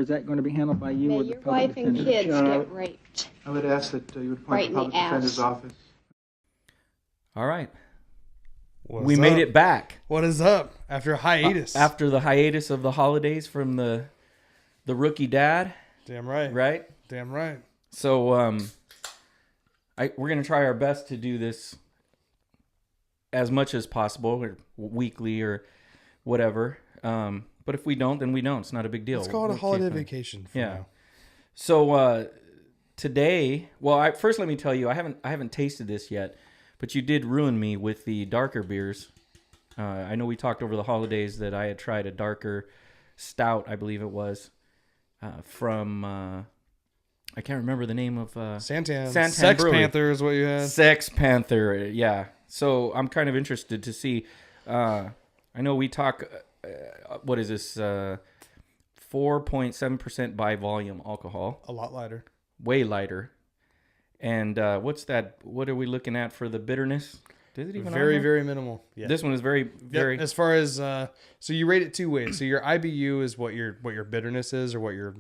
is that going to be handled by you May or the your public wife and defender? kids get raped. I would ask that you would Right point in the the public defender's ass. office. All right. What's We up? made it back. What is up after a hiatus? After the hiatus of the holidays from the rookie dad, Damn right. right? Damn right. So we're going to try our best to do this as much as possible, or weekly or whatever. But if we don't, then we don't. It's not a big deal. Let's call it a Okay, holiday fine. vacation for Yeah. now. So today, well, first let me tell you, I haven't tasted this yet, but you did ruin me with the darker beers. I know we talked over the holidays that I had tried a darker stout, I believe it was, from I can't remember the name of Santan. Santan Brewery. Panther is what you had. Sex Panther, yeah. So I'm kind of interested to see. I know we talk. What is this? 4.7% by volume alcohol. A lot lighter. Way lighter. And what's that? What are we looking at for the bitterness? Is it even Very, on there? very minimal. Yeah. This one is very, very. Yep. As far as so you rate it two ways. So your IBU is what your bitterness is, or what your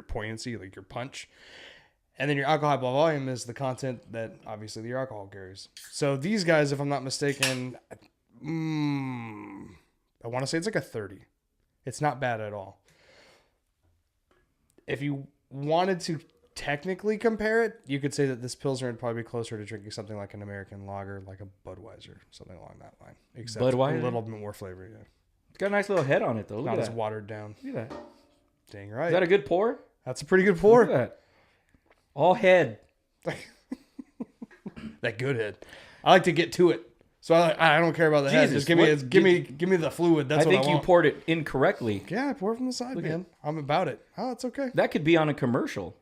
poignancy, like your punch. And then your alcohol by volume is the content that obviously your alcohol carries. So these guys, if I'm not mistaken, I want to say it's like a 30. It's not bad at all. If you wanted to technically compare it, you could say that this Pilsner would probably be closer to drinking something like an American lager, like a Budweiser, something along that line. Except Budweiser? a little bit more flavor, yeah. It's got a nice little head on it, though. Look Not at as that. watered down. Look at that. Dang right. Is that a good pour? That's a pretty good Look pour. at that. All head. That good head. I like to get to it. So I don't care about the head. Jesus, Just give me the fluid. That's I what think I you want. poured it incorrectly. Yeah, I pour from the side, Look man. I'm about it. Oh, it's okay. That could be on a commercial.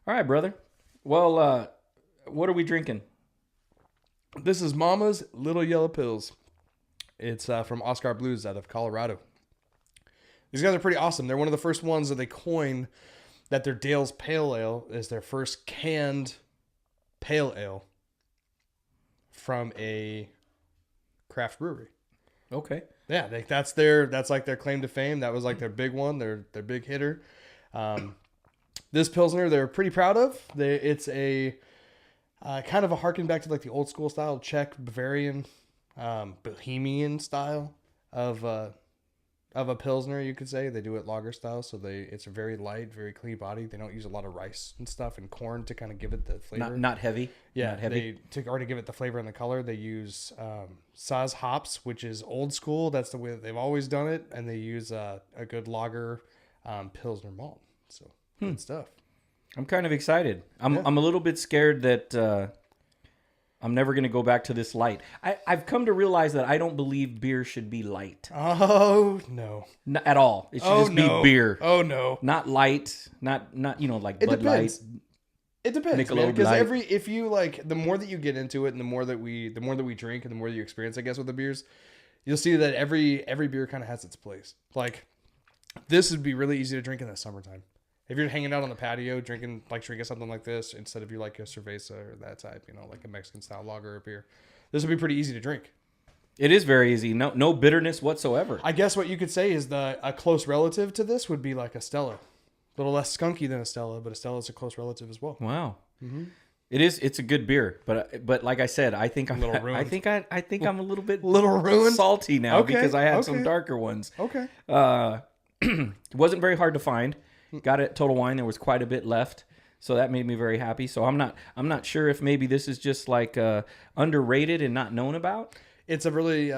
All right, brother. Well, what are we drinking? This is Mama's Little Yellow Pills. It's from Oscar Blues out of Colorado. These guys are pretty awesome. They're one of the first ones that they coined that their Dale's Pale Ale is their first canned pale ale from a craft brewery. Okay. Yeah, that's like their claim to fame. That was like their big one, their big hitter. This Pilsner they're pretty proud of. It's a kind of a harken back to like the old school style Czech Bavarian Bohemian style of a Pilsner, you could say. They do it lager style, so it's a very light, very clean body. They don't use a lot of rice and stuff and corn to kind of give it the flavor. Not heavy. Yeah, Not heavy. to already give it the flavor and the color, they use Saz hops, which is old school. That's the way that they've always done it, and they use a good lager Pilsner malt. So good stuff. I'm kind of excited. I'm a little bit scared that I'm never going to go back to this light. I've come to realize that I don't believe beer should be light. Oh no, Not at all. It should just be beer. Oh no, Not light. Not like it Bud depends. Light. It depends, Michelob man. Because Light. if you like, the more that you get into it, and the more that we drink, and the more that you experience, I guess, with the beers, you'll see that every beer kind of has its place. Like this would be really easy to drink in the summertime. If you're hanging out on the patio drinking something like this instead of you like a cerveza or that type, like a Mexican style lager or beer, this would be pretty easy to drink. It is very easy. No bitterness whatsoever. I guess what you could say is a close relative to this would be like a Stella. A little less skunky than a Stella, but a Stella is a close relative as well. Wow. Mm-hmm. It's a good beer, but like I said, I think I'm A little ruined. I think I'm a little bit ruined? salty now Okay, because I had okay. some darker ones. Okay. It wasn't very hard to find. Got it at Total Wine. There was quite a bit left, so that made me very happy. So I'm not sure if maybe this is just like underrated and not known about. It's a really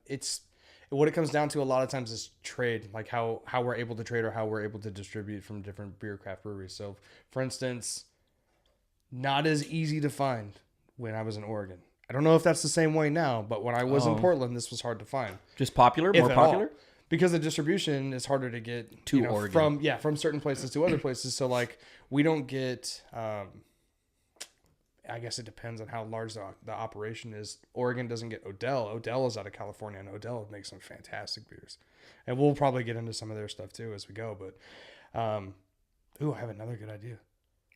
it's what it comes down to a lot of times is trade, like how we're able to trade or how we're able to distribute from different beer craft breweries. So, for instance, not as easy to find when I was in Oregon. I don't know if that's the same way now, but when I was in Portland, this was hard to find. Just popular, If more at popular. all. Because the distribution is harder to get To Oregon. from certain places to other places. So like we don't get, I guess it depends on how large the operation is. Oregon doesn't get Odell. Odell is out of California, and Odell makes some fantastic beers. And we'll probably get into some of their stuff too as we go. But, I have another good idea.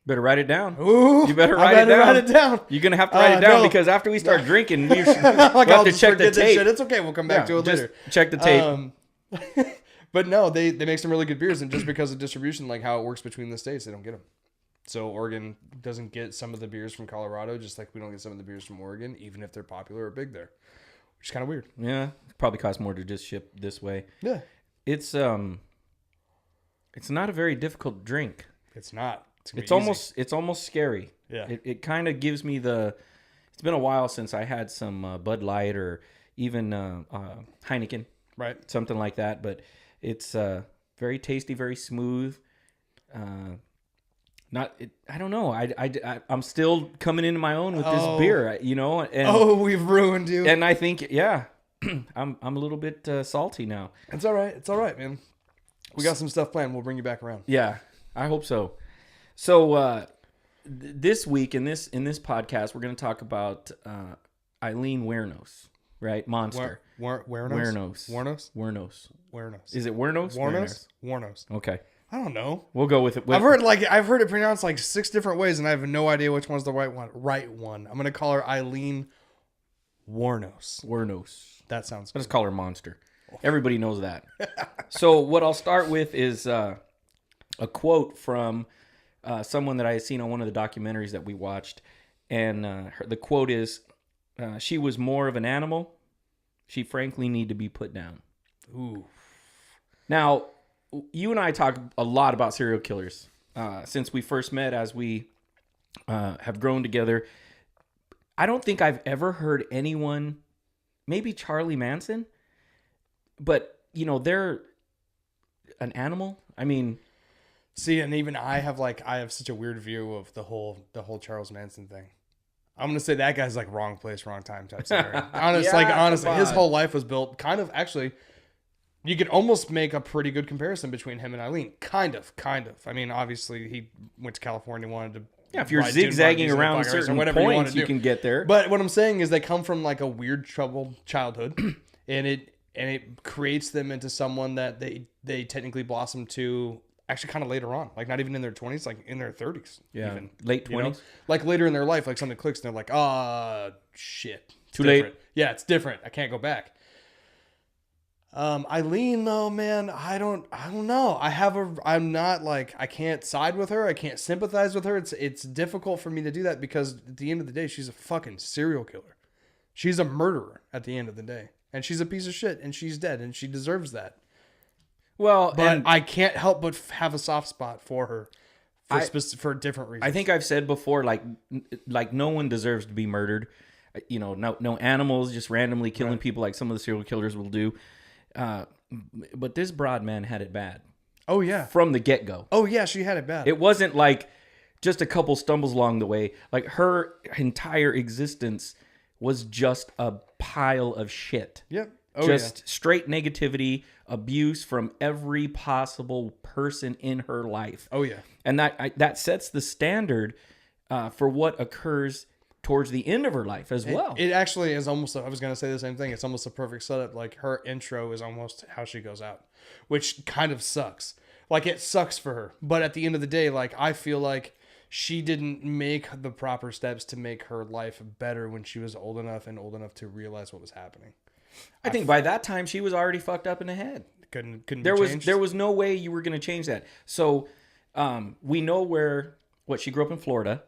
Better write it down. Ooh, You better I write it down. down. You're gonna have to write it down no. because after we start drinking, we'll Like, have I'll to just check the forget this tape. shit. It's okay. We'll come back to it just later. check the tape. But no, they make some really good beers, and just because of distribution, like how it works between the states, they don't get them. So Oregon doesn't get some of the beers from Colorado, just like we don't get some of the beers from Oregon, even if they're popular or big there, which is kind of weird. Yeah, probably costs more to just ship this way. Yeah, it's not a very difficult drink. it's not. It's almost scary. Yeah, it kind of gives me the. It's been a while since I had some Bud Light or even Heineken, right? Something like that. But it's very tasty, very smooth. I don't know. I'm still coming into my own with this beer, you know. And, we've ruined you. And I think, yeah, I'm a little bit salty now. It's all right. It's all right, man. We got some stuff planned. We'll bring you back around. Yeah, I hope so. So this week in this podcast, we're going to talk about Aileen Wuornos, right? Monster. Wuornos. Is it Wuornos? Wuornos. Okay. I don't know. We'll go with it. I've heard it pronounced like 6 different ways, and I have no idea which one's the right one. I'm gonna call her Aileen Wuornos. That sounds good. Let's call her Monster. Everybody knows that. So what I'll start with is a quote from someone that I had seen on one of the documentaries that we watched, and the quote is, "She was more of an animal. She frankly need to be put down." Ooh. Now, you and I talk a lot about serial killers since we first met, as we have grown together. I don't think I've ever heard anyone, maybe Charlie Manson, but, you know, they're an animal. I mean... See, and even I have such a weird view of the whole Charles Manson thing. I'm going to say that guy's like wrong place, wrong time type scenario. Honestly, his whole life was built kind of, actually... You could almost make a pretty good comparison between him and Aileen. Kind of. I mean, obviously, he went to California, wanted to... Yeah, if you're zigzagging around certain points, you can get there. But what I'm saying is they come from like a weird, troubled childhood, and it creates them into someone that they technically blossom to actually kind of later on. Like, not even in their 20s, like in their 30s. Yeah, even, late 20s. You know? Like, later in their life, like something clicks, and they're like, shit. Too late. Yeah, it's different. I can't go back. Aileen though, man, I don't know. I can't side with her. I can't sympathize with her. It's difficult for me to do that because at the end of the day, she's a fucking serial killer. She's a murderer at the end of the day, and she's a piece of shit, and she's dead, and she deserves that. Well, but I can't help but have a soft spot for her for different reasons. I think I've said before, like no one deserves to be murdered. You know, no animals just randomly killing people like some of the serial killers will do. But this broad, man, had it bad. Oh yeah, from the get-go. Oh yeah, she had it bad. It wasn't like just a couple stumbles along the way. Like, her entire existence was just a pile of shit. Yep. Straight negativity, abuse from every possible person in her life. Oh yeah. And that sets the standard for what occurs towards the end of her life as well. It actually is almost, I was going to say the same thing. It's almost a perfect setup. Like, her intro is almost how she goes out, which kind of sucks. Like, it sucks for her. But at the end of the day, like, I feel like she didn't make the proper steps to make her life better when she was old enough to realize what was happening. I think by that time she was already fucked up in the head. Couldn't there was no way you were going to change that. So we know what she grew up in Florida.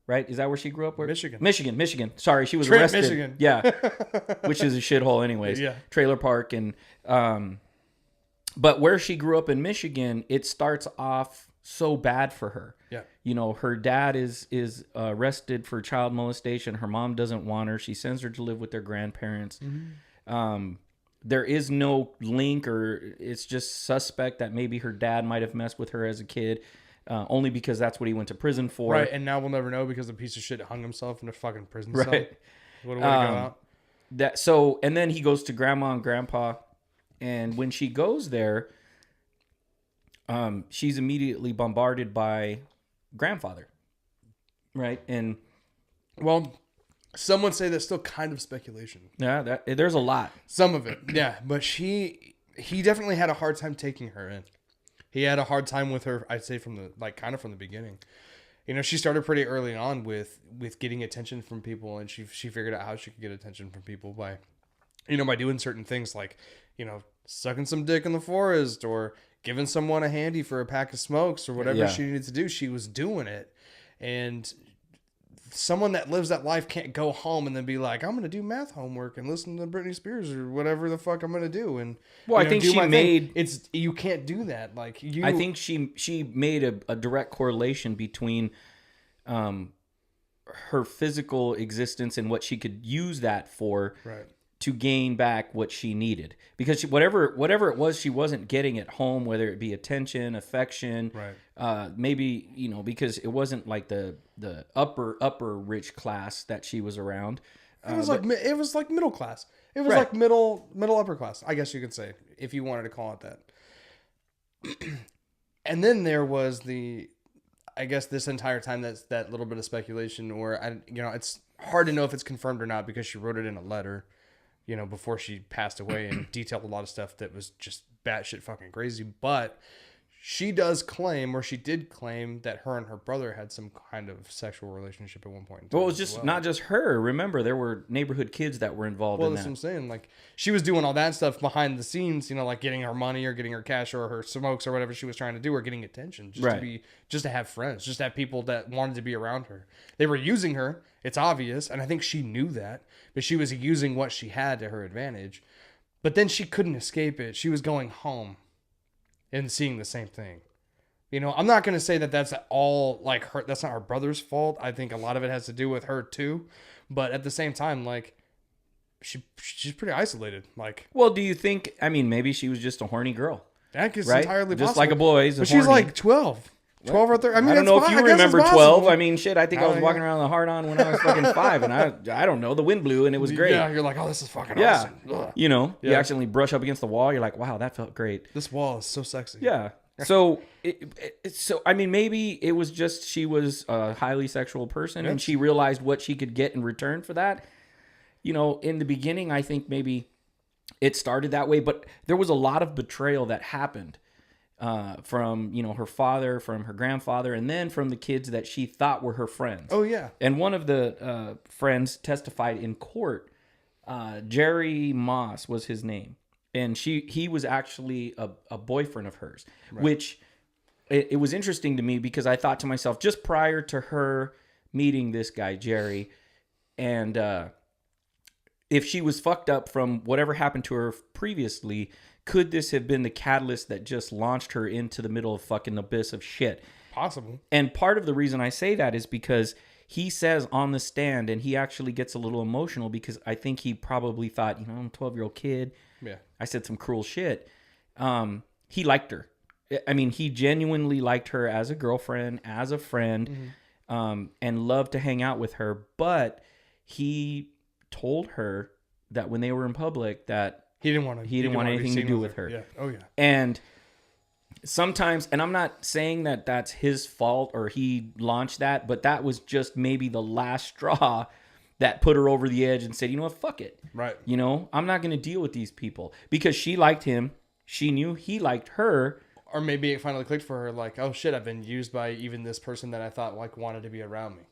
Right? Is that where she grew up? Michigan. Sorry, she was arrested. Michigan. Yeah. Which is a shithole anyways. Yeah. Trailer park. And but where she grew up in Michigan, it starts off so bad for her. Yeah. You know, her dad is arrested for child molestation. Her mom doesn't want her. She sends her to live with their grandparents. Mm-hmm. There is no link, or it's just suspect that maybe her dad might have messed with her as a kid. Only because that's what he went to prison for. Right, and now we'll never know because the piece of shit hung himself in a fucking prison cell. Right. What a way to go out. And then he goes to grandma and grandpa, and when she goes there, she's immediately bombarded by grandfather. Right? And well, some would say that's still kind of speculation. Yeah, there's a lot. Some of it, yeah. But he definitely had a hard time taking her in. He had a hard time with her, I'd say, from the beginning. You know, she started pretty early on with getting attention from people, and she figured out how she could get attention from people by doing certain things like, sucking some dick in the forest or giving someone a handy for a pack of smokes or whatever she needed to do, she was doing it. And someone that lives that life can't go home and then be like, I'm going to do math homework and listen to Britney Spears or whatever the fuck I'm going to do. And well, I think she made you can't do that. Like I think she made a direct correlation between her physical existence and what she could use that for to gain back what she needed, because whatever it was she wasn't getting at home, whether it be attention, affection, maybe, you know, because it wasn't like the upper rich class that she was around. It was like middle class. It was like middle upper class, I guess you could say, if you wanted to call it that. And then there was I guess this entire time, that's that little bit of speculation, or it's hard to know if it's confirmed or not because she wrote it in a letter, you know, before she passed away, and detailed a lot of stuff that was just batshit fucking crazy. But she does claim, or she did claim, that her and her brother had some kind of sexual relationship at one point in time. Well, it was just not just her. Remember, there were neighborhood kids that were involved in that. Well, that's what I'm saying. Like, she was doing all that stuff behind the scenes, you know, like getting her money or getting her cash or her smokes or whatever she was trying to do, or getting attention, just to have friends, just to have people that wanted to be around her. They were using her. It's obvious. And I think she knew that, but she was using what she had to her advantage. But then she couldn't escape it. She was going home and seeing the same thing. You know, I'm not going to say that that's all like her. That's not her brother's fault. I think a lot of it has to do with her too. But at the same time, like, she's pretty isolated. Like, well, do you think? I mean, maybe she was just a horny girl. That is entirely possible. Just like a boy. But she's like 12. 12 or 13. I mean, I don't know if you remember 12. I mean, shit, I think I was walking around around the hard on when I was fucking 5, and I don't know, the wind blew and it was great. Yeah, you're like, oh, this is fucking awesome. Ugh. You know, you accidentally brush up against the wall. You're like, wow, that felt great. This wall is so sexy. Yeah. So, so I mean, maybe it was just she was a highly sexual person, and she realized what she could get in return for that. You know, in the beginning, I think maybe it started that way, but there was a lot of betrayal that happened. From, you know, her father, from her grandfather, and then from the kids that she thought were her friends. Oh, yeah. And one of the friends testified in court. Jerry Moss was his name. And he was actually a boyfriend of hers, which it was interesting to me because I thought to myself, just prior to her meeting this guy, Jerry, and if she was fucked up from whatever happened to her previously, could this have been the catalyst that just launched her into the middle of fucking abyss of shit? Possible. And part of the reason I say that is because he says on the stand, and he actually gets a little emotional because I think he probably thought, you know, I'm a 12-year-old kid. Yeah. I said some cruel shit. He liked her. I mean, he genuinely liked her as a girlfriend, as a friend, and loved to hang out with her. But he told her that when they were in public that he didn't want anything to do with her. Yeah. Oh, yeah. And sometimes, and I'm not saying that that's his fault or he launched that, but that was just maybe the last straw that put her over the edge and said, you know what, fuck it. Right. You know, I'm not going to deal with these people because she liked him. She knew he liked her. Or maybe it finally clicked for her, like, oh shit, I've been used by even this person that I thought like wanted to be around me.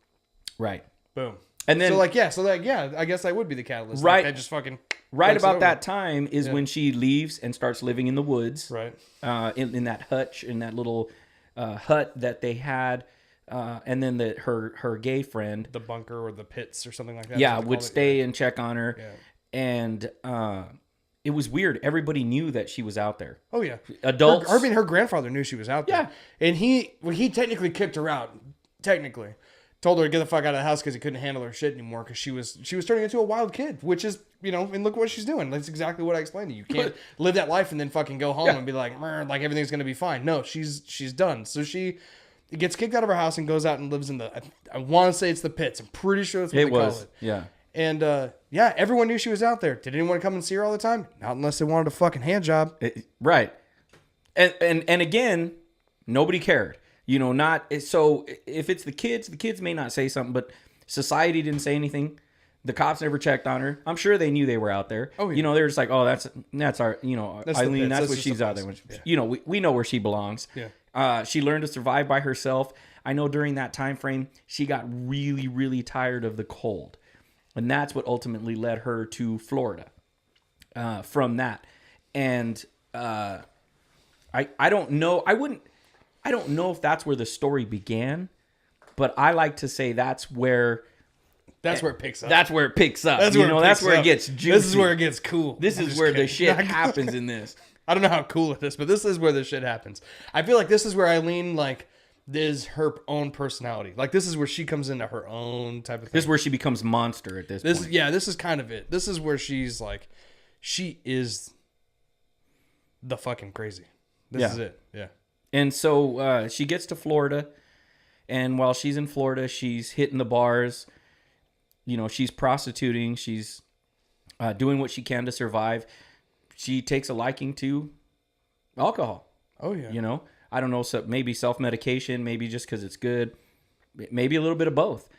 Right. Boom. And then, I guess that would be the catalyst. Right. Like, I just fucking right about that time is when she leaves and starts living in the woods. Right. In that hutch, in that little hut that they had. And then her gay friend, the bunker or the pits or something like that. Yeah, would stay and check on her. Yeah. And it was weird. Everybody knew that she was out there. Oh yeah, adults. Her grandfather knew she was out there. Yeah, and he technically kicked her out. Technically, told her to get the fuck out of the house because he couldn't handle her shit anymore because she was turning into a wild kid, which is, you know, and look what she's doing. That's exactly what I explained to you. You can't live that life and then fucking go home and be like everything's gonna be fine. No, she's done. So she gets kicked out of her house and goes out and lives in I want to say it's the pits. I'm pretty sure that's what they call it. Yeah. And everyone knew she was out there. Did anyone come and see her all the time? Not unless they wanted a fucking hand job. Right. And again, nobody cared. You know, not so if it's the kids may not say something, but society didn't say anything. The cops never checked on her. I'm sure they knew they were out there. Oh, yeah. You know, they're just like, oh, that's our, you know, that's Aileen, that's what she's out there. You know, we know where she belongs. Yeah. She learned to survive by herself. I know during that time frame, she got really, really tired of the cold. And that's what ultimately led her to Florida from that. And I don't know. I don't know if that's where the story began, but I like to say that's where it picks up. That's where it picks up. That's where it gets juicy. This is where it gets cool. This is where the shit happens in this. I don't know how cool it is, but this is where the shit happens. I feel like this is where Aileen, like, is her own personality. Like, this is where she comes into her own type of thing. This is where she becomes monster at this point. Yeah, this is kind of it. This is where she's like, she is the fucking crazy. This is it. Yeah. And so she gets to Florida, and while she's in Florida, she's hitting the bars. You know, she's prostituting. She's doing what she can to survive. She takes a liking to alcohol. Oh, yeah. You know, I don't know, so maybe self-medication, maybe just because it's good, maybe a little bit of both.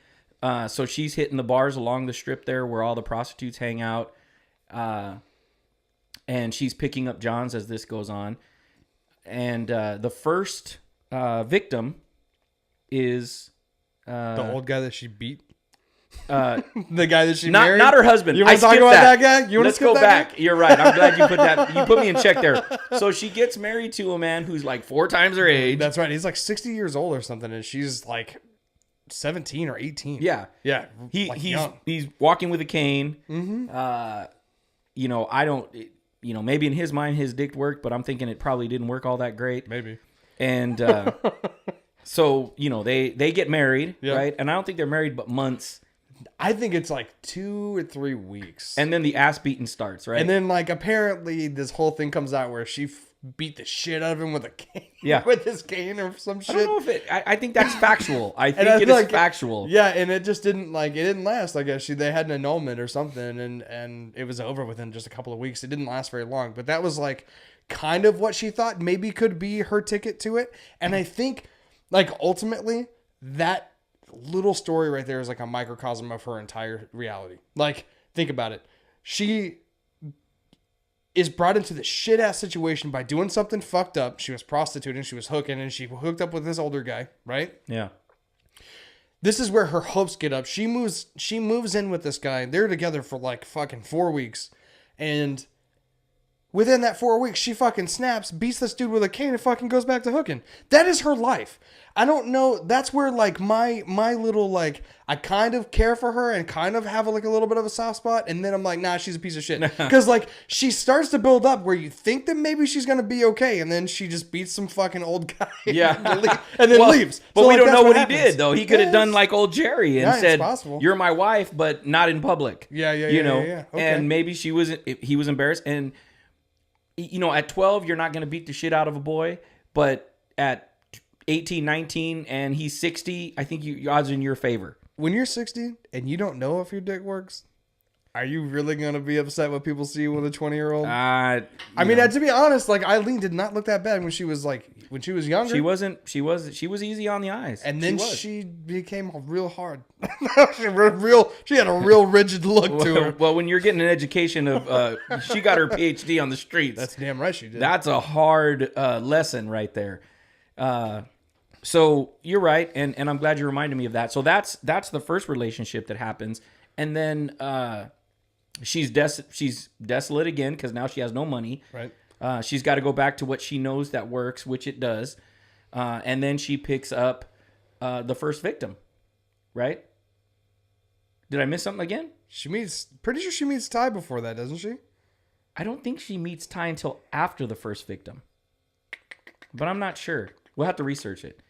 So she's hitting the bars along the strip there where all the prostitutes hang out. And she's picking up Johns as this goes on. And the first victim is... the old guy that she beat? The guy that she married? Not her husband. You want to talk about that guy? Let's go back. Guy? You're right. I'm glad you put that. You put me in check there. So she gets married to a man who's like 4 times her age. That's right. He's like 60 years old or something, and she's like 17 or 18. Yeah. Yeah. He's walking with a cane. Mm-hmm. You know, I don't... You know, maybe in his mind his dick worked, but I'm thinking it probably didn't work all that great. Maybe. And so, you know, they get married, right? And I don't think they're married but months. I think it's like 2 or 3 weeks. And then the ass beating starts, right? And then, like, apparently this whole thing comes out where she beat the shit out of him with a cane. Yeah. With his cane or some shit. I don't know if it... I think that's factual. I think it is factual. Yeah, and it just didn't, like, it didn't last. I guess they had an annulment or something, and it was over within just a couple of weeks. It didn't last very long. But that was, like, kind of what she thought maybe could be her ticket to it. And I think, like, ultimately, that little story right there is like a microcosm of her entire reality. Like, think about it. She is brought into this shit ass situation by doing something fucked up. She was prostituting, she was hooking, and she hooked up with this older guy, right? Yeah. This is where her hopes get up. She moves in with this guy. They're together for like fucking 4 weeks. And within that 4 weeks, she fucking snaps, beats this dude with a cane, and fucking goes back to hooking. That is her life. I don't know. That's where, like, my little, like, I kind of care for her and kind of have, like, a little bit of a soft spot. And then I'm like, nah, she's a piece of shit. Because, like, she starts to build up where you think that maybe she's going to be okay. And then she just beats some fucking old guy. Yeah. and then leaves. But so, we like, don't know what happens. he did, though. He could have done like old Jerry and said, you're my wife, but not in public. Yeah. You know? Okay. And maybe he was embarrassed. And, you know, at 12, you're not going to beat the shit out of a boy. But at 18, 19, and he's 60, I think your odds are in your favor. When you're 60 and you don't know if your dick works, are you really going to be upset when people see you with a 20-year-old? I mean, to be honest, like, Eileen did not look that bad when she was younger. She was easy on the eyes. And then she became real hard. She had a real rigid look to her. Well, when you're getting an education of, she got her PhD on the streets. That's damn right she did. That's a hard lesson right there. So you're right, and I'm glad you reminded me of that. So that's the first relationship that happens, and then she's desolate again because now she has no money. Right. She's got to go back to what she knows that works, which it does, and then she picks up the first victim. Right? Did I miss something again? Pretty sure she meets Ty before that, doesn't she? I don't think she meets Ty until after the first victim, but I'm not sure. We'll have to research it.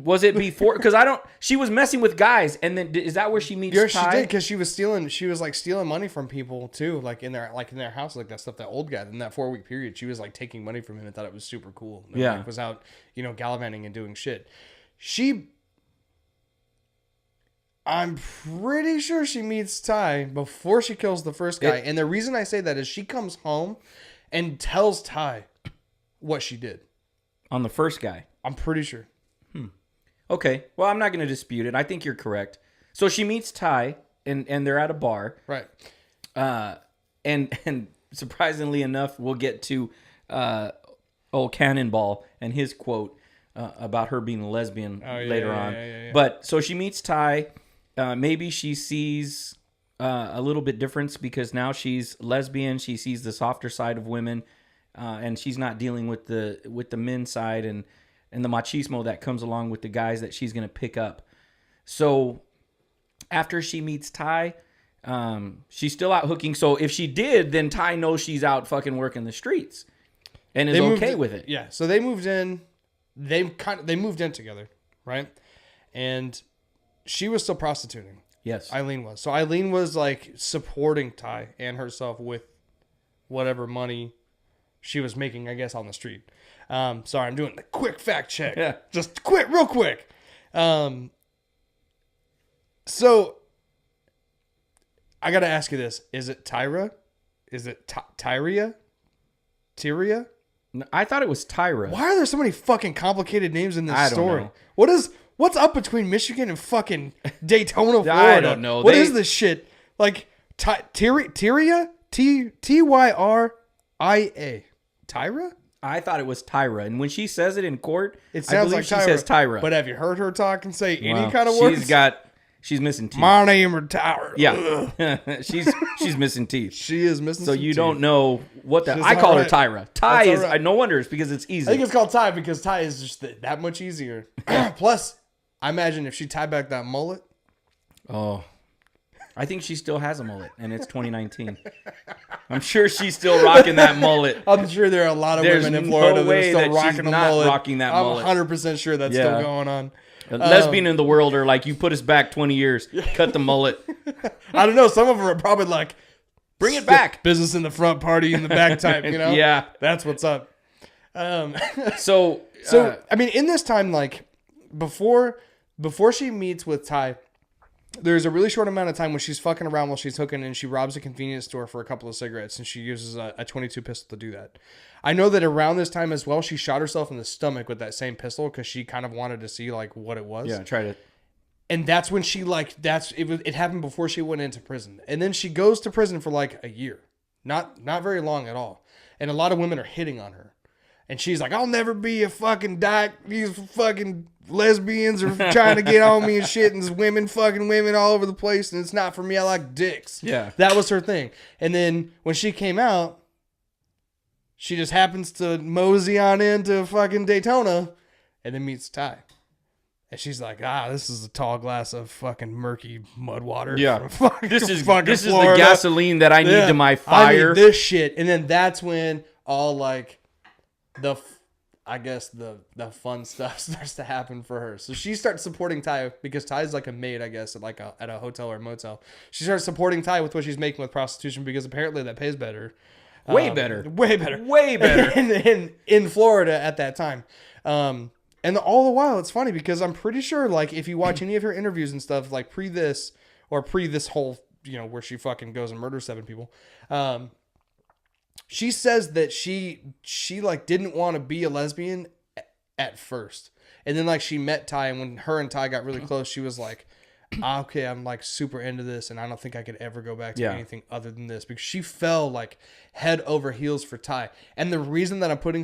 Was it before? Because she was messing with guys, and then is that where she meets Ty? She did, because she was stealing money from people too, like in their house, like that stuff. That old guy in that 4-week period, she was like taking money from him and thought it was super cool. And like, was out, gallivanting and doing shit. I'm pretty sure she meets Ty before she kills the first guy, and the reason I say that is she comes home and tells Ty what she did on the first guy. I'm pretty sure. Okay. Well, I'm not going to dispute it. I think you're correct. So she meets Ty, and they're at a bar. Right. And surprisingly enough, we'll get to old Cannonball and his quote about her being a lesbian later on. Yeah. But so she meets Ty. Maybe she sees a little bit difference because now she's lesbian. She sees the softer side of women. and she's not dealing with the men's side and the machismo that comes along with the guys that she's going to pick up. So after she meets Ty, she's still out hooking. So if she did, then Ty knows she's out fucking working the streets and is okay with it. Yeah. So they moved in. They moved in together, right? And she was still prostituting. Yes. Aileen was. So Aileen was like supporting Ty and herself with whatever money she was making, I guess, on the street. Sorry, I'm doing the quick fact check. Yeah. Just real quick. So I got to ask you this. Is it Tyra? Is it Tyria? Tyria? No, I thought it was Tyra. Why are there so many fucking complicated names in this story? Know. What's up between Michigan and fucking Daytona, Florida? I don't know. What is this shit? Like Tyria? Tyria? Tyra? I thought it was Tyra, and when she says it in court, It sounds like she says Tyra. But have you heard her talk and say any Well, kind of words? She's missing teeth. My name is Tyra. Yeah, she's missing teeth. She is missing. So some you teeth. don't know what the. She's I call her alright. Tyra. Ty That's is alright. no wonder it's because it's easy. I think it's called Ty because Ty is just that much easier. Plus, I imagine if she tied back that mullet. Oh, I think she still has a mullet, and it's 2019. I'm sure she's still rocking that mullet. I'm sure there are a lot of There's women in no Florida that are way still that rocking she's a not mullet. rocking that mullet. I'm 100% sure that's Yeah. still going on. A lesbian in the world are like, you put us back 20 years, cut the mullet. I don't know. Some of them are probably like, Bring it back. Business in the front, party in the back type, you know? Yeah. That's what's up. So I mean, in this time, like, before she meets with Ty, there's a really short amount of time when she's fucking around while she's hooking and she robs a convenience store for a couple of cigarettes and she uses a 22 pistol to do that. I know that around this time as well, she shot herself in the stomach with that same pistol because she kind of wanted to see like what it was. yeah, try to. And that's when she like it happened before she went into prison. And then she goes to prison for like a year. Not very long at all. And a lot of women are hitting on her. And she's like, I'll never be a fucking dyke. These fucking lesbians are trying to get on me and shit. And there's women fucking women all over the place. And it's not for me. I like dicks. Yeah. That was her thing. And then when she came out, she just happens to mosey on into fucking Daytona and then meets Ty. And she's like, this is a tall glass of fucking murky mud water. Yeah. This is fucking the Florida. gasoline that I need Yeah, to my I fire. need this shit. And then that's when all like the fun stuff starts to happen for her. So she starts supporting Ty because Ty's like a maid, I guess, at a hotel or a motel. She starts supporting Ty with what she's making with prostitution because apparently that pays better. Way better. in Florida at that time. And all the while, it's funny because I'm pretty sure, like, if you watch any of her interviews and stuff, like pre this whole, where she fucking goes and murders 7 people, she says that she like didn't want to be a lesbian at first, and then like she met Ty, and when her and Ty got really close, she was like, okay, I'm like super into this, and I don't think I could ever go back to anything other than this, because she fell like head over heels for Ty. And the reason that I'm putting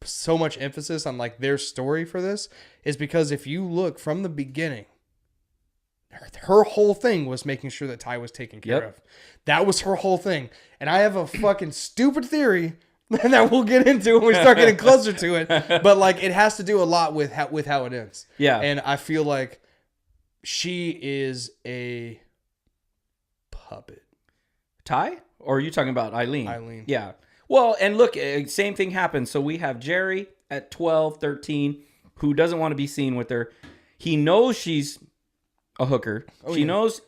so much emphasis on like their story for this is because if you look from the beginning, her whole thing was making sure that Ty was taken care of. That was her whole thing. And I have a fucking stupid theory that we'll get into when we start getting closer to it. But like it has to do a lot with how it ends. Yeah. And I feel like she is a puppet. Ty? Or are you talking about Aileen? Aileen. Yeah. Well, and look, same thing happens. So we have Jerry at 12, 13, who doesn't want to be seen with her. He knows she's a hooker. She knows,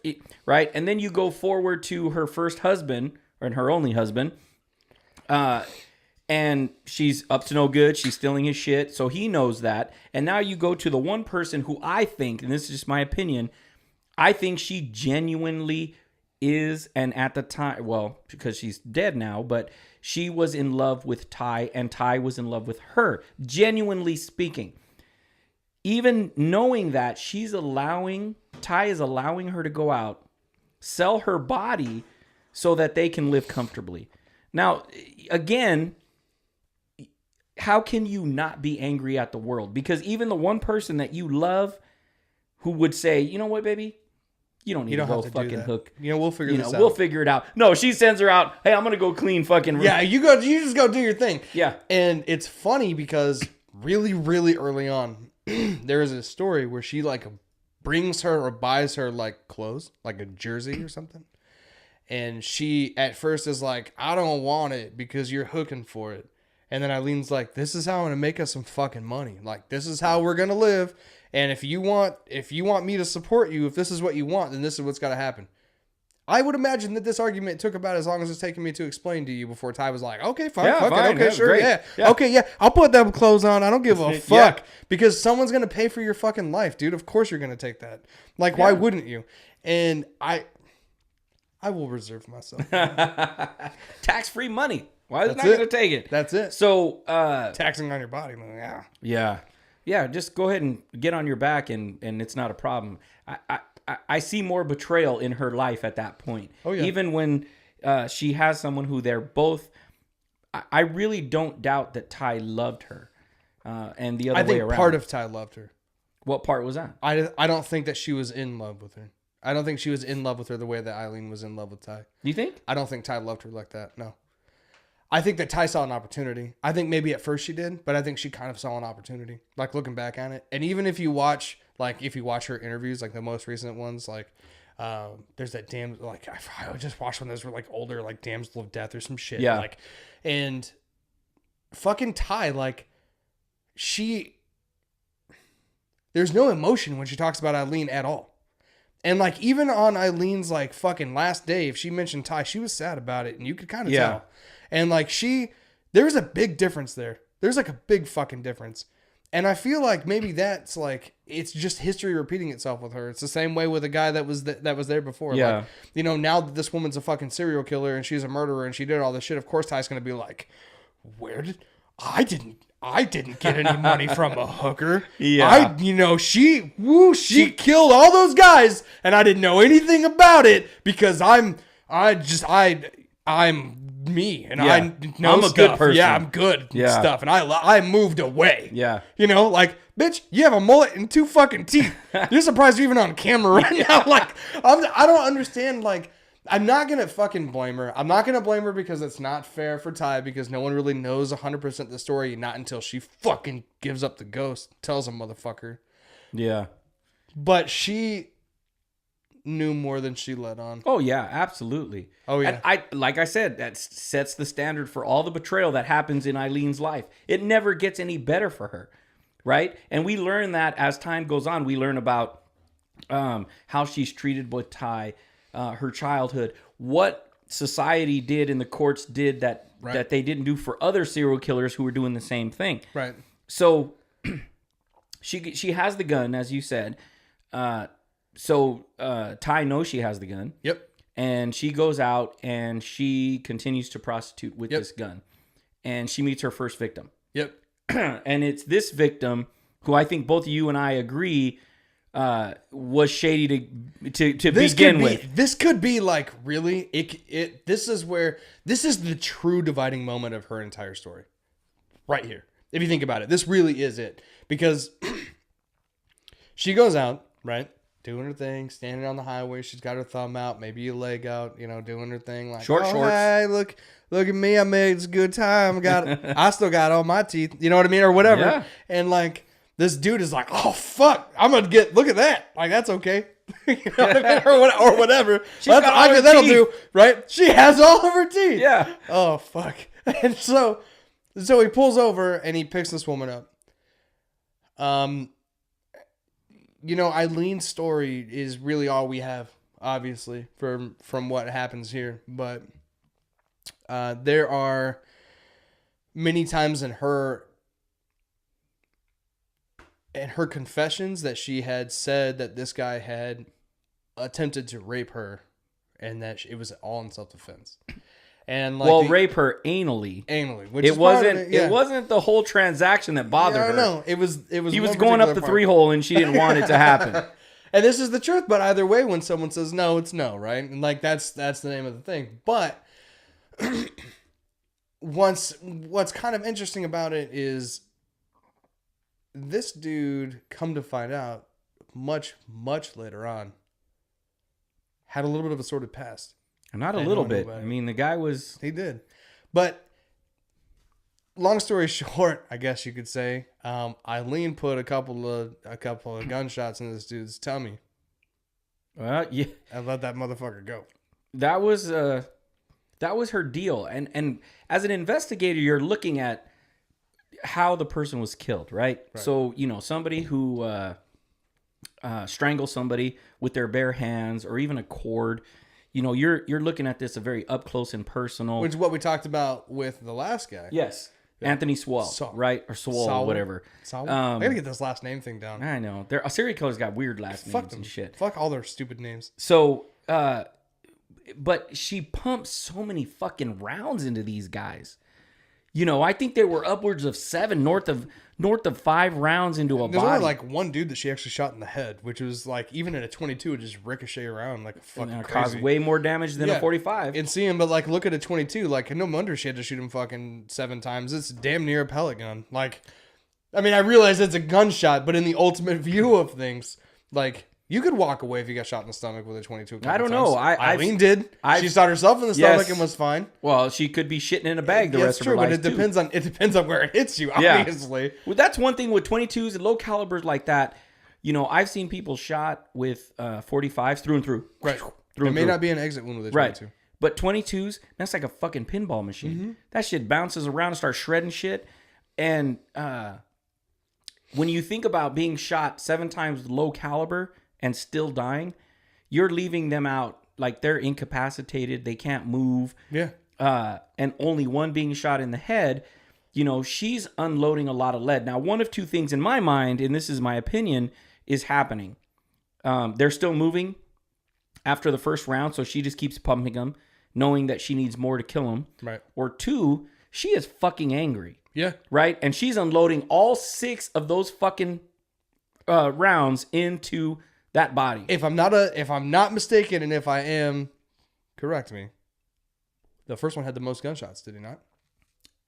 right? And then you go forward to her first husband, or her only husband. And she's up to no good. She's stealing his shit. So he knows that. And now you go to the one person who I think, and this is just my opinion, I think she genuinely is, and at the time, well, because she's dead now, but she was in love with Ty, and Ty was in love with her, genuinely speaking. Even knowing that, Ty is allowing her to go out, sell her body so that they can live comfortably. Now, again, how can you not be angry at the world? Because even the one person that you love who would say, you know what, baby? You don't need You to don't go have to do fucking that. hook. We'll figure this out. We'll figure it out. No, she sends her out. Hey, I'm gonna go clean fucking. Yeah, you just go do your thing. Yeah. And it's funny because really, really early on, there is a story where she like brings her or buys her like clothes, like a jersey or something. And she at first is like, I don't want it because you're hooking for it. And then Eileen's like, this is how I'm going to make us some fucking money. Like, this is how we're going to live. And if you want me to support you, if this is what you want, then this is what's got to happen. I would imagine that this argument took about as long as it's taking me to explain to you before Ty was like, okay, fine, fuck it, okay, sure, yeah. Okay, yeah, I'll put them clothes on. I don't give a fuck. Because someone's going to pay for your fucking life, dude. Of course you're going to take that. Like, why wouldn't you? And I will reserve myself. Tax-free money. Why is it not going to take it? That's it. So, taxing on your body, yeah. Yeah, just go ahead and get on your back and it's not a problem. I see more betrayal in her life at that point. Oh, yeah. Even when she has someone who they're both... I really don't doubt that Ty loved her. And the other way around. I think part of Ty loved her. What part was that? I don't think that she was in love with her. I don't think she was in love with her the way that Aileen was in love with Ty. You think? I don't think Ty loved her like that, no. I think that Ty saw an opportunity. I think maybe at first she did, but I think she kind of saw an opportunity. Like looking back on it. And even if you watch her interviews, like the most recent ones, like there's that damn, like I just watched one of those were like older, like Damsel of Death or some shit. Yeah. Like, and fucking Ty, like there's no emotion when she talks about Aileen at all. And like even on Eileen's like fucking last day, if she mentioned Ty, she was sad about it, and you could kind of tell. And like there's a big difference there. There's like a big fucking difference. And I feel like maybe that's like, it's just history repeating itself with her. It's the same way with a guy that was there before. Yeah. Like, now that this woman's a fucking serial killer and she's a murderer and she did all this shit, of course Ty's going to be like, I didn't get any money from a hooker. Yeah. She killed all those guys and I didn't know anything about it because I'm me and I know I'm a good person. Yeah, I'm good stuff. And I moved away. Yeah. Like, bitch, you have a mullet and 2 fucking teeth. You're surprised you're even on camera right now. Like, I don't understand. Like, I'm not going to fucking blame her. I'm not going to blame her because it's not fair for Ty because no one really knows 100% the story, not until she fucking gives up the ghost, tells a motherfucker. Yeah. But she knew more than she let on. Oh, yeah, absolutely. Oh, yeah. And like I said, that sets the standard for all the betrayal that happens in Eileen's life. It never gets any better for her, right? And we learn that as time goes on. We learn about how she's treated with Ty, her childhood, what society did and the courts did that they didn't do for other serial killers who were doing the same thing. Right. So she has the gun, as you said. So Ty knows she has the gun. Yep. And she goes out and she continues to prostitute with this gun. And she meets her first victim. Yep. And it's this victim who I think both you and I agree was shady to begin with. This could be like really this is the true dividing moment of her entire story. Right here. If you think about it, this really is it. Because she goes out, right? Doing her thing, standing on the highway. She's got her thumb out, maybe a leg out, doing her thing. Like, shorts. Hey, look at me. I made this good time. I still got all my teeth. You know what I mean? Or whatever. Yeah. And like, this dude is like, oh, fuck. I'm going to look at that. Like, that's okay. You know what I mean? Or whatever. That'll do. Right? She has all of her teeth. Yeah. Oh, fuck. And so he pulls over and he picks this woman up. Eileen's story is really all we have, obviously, from what happens here. But there are many times in her confessions that she had said that this guy had attempted to rape her and that it was all in self-defense. And rape her anally. Which it wasn't the whole transaction that bothered her. No, it was. He was going up the 3-hole, and she didn't want it to happen. And this is the truth. But either way, when someone says no, it's no, right? And like that's the name of the thing. But what's kind of interesting about it is this dude, come to find out, much later on, had a little bit of a sordid past. Not a little bit. I mean, the guy was... He did. But long story short, I guess you could say, Aileen put a couple of gunshots in this dude's tummy. Well, yeah. And let that motherfucker go. That was her deal. And as an investigator, you're looking at how the person was killed, right? So, somebody who strangles somebody with their bare hands or even a cord, you're looking at this a very up close and personal. Which is what we talked about with the last guy. Yes. Yeah. Anthony Swall, right? Or Swall, whatever. I gotta get this last name thing down. I know. Serial killers got weird last names and shit. Fuck all their stupid names. So, but she pumped so many fucking rounds into these guys. I think there were upwards of 7, north of 5 rounds into a body. There's only like one dude that she actually shot in the head, which was like, even at a 22, it just ricochet around like a fucking crazy. Caused way more damage than a 45. And see him, but like, look at a 22. Like, no wonder she had to shoot him fucking 7 times. It's damn near a pellet gun. Like, I mean, I realize it's a gunshot, but in the ultimate view of things, like, you could walk away if you got shot in the stomach with a 22. I don't know. Aileen did. She shot herself in the stomach and was fine. Well, she could be shitting in a bag the rest of her life. But it depends on where it hits you, obviously. Yeah. Well, that's one thing with 22s and low calibers like that. I've seen people shot with 45s through and through. Right. There may not be an exit wound with a 22. Right. But 22s, that's like a fucking pinball machine. Mm-hmm. That shit bounces around and starts shredding shit. And when you think about being shot 7 times with low caliber and still dying, you're leaving them out like they're incapacitated. They can't move. Yeah. And only one being shot in the head. She's unloading a lot of lead. Now, one of two things in my mind, and this is my opinion, is happening. They're still moving after the first round, so she just keeps pumping them, knowing that she needs more to kill them. Right. Or 2, she is fucking angry. Yeah. Right? And she's unloading all 6 of those fucking rounds into that body. If I'm not mistaken, and if I am, correct me. The first one had the most gunshots, did he not?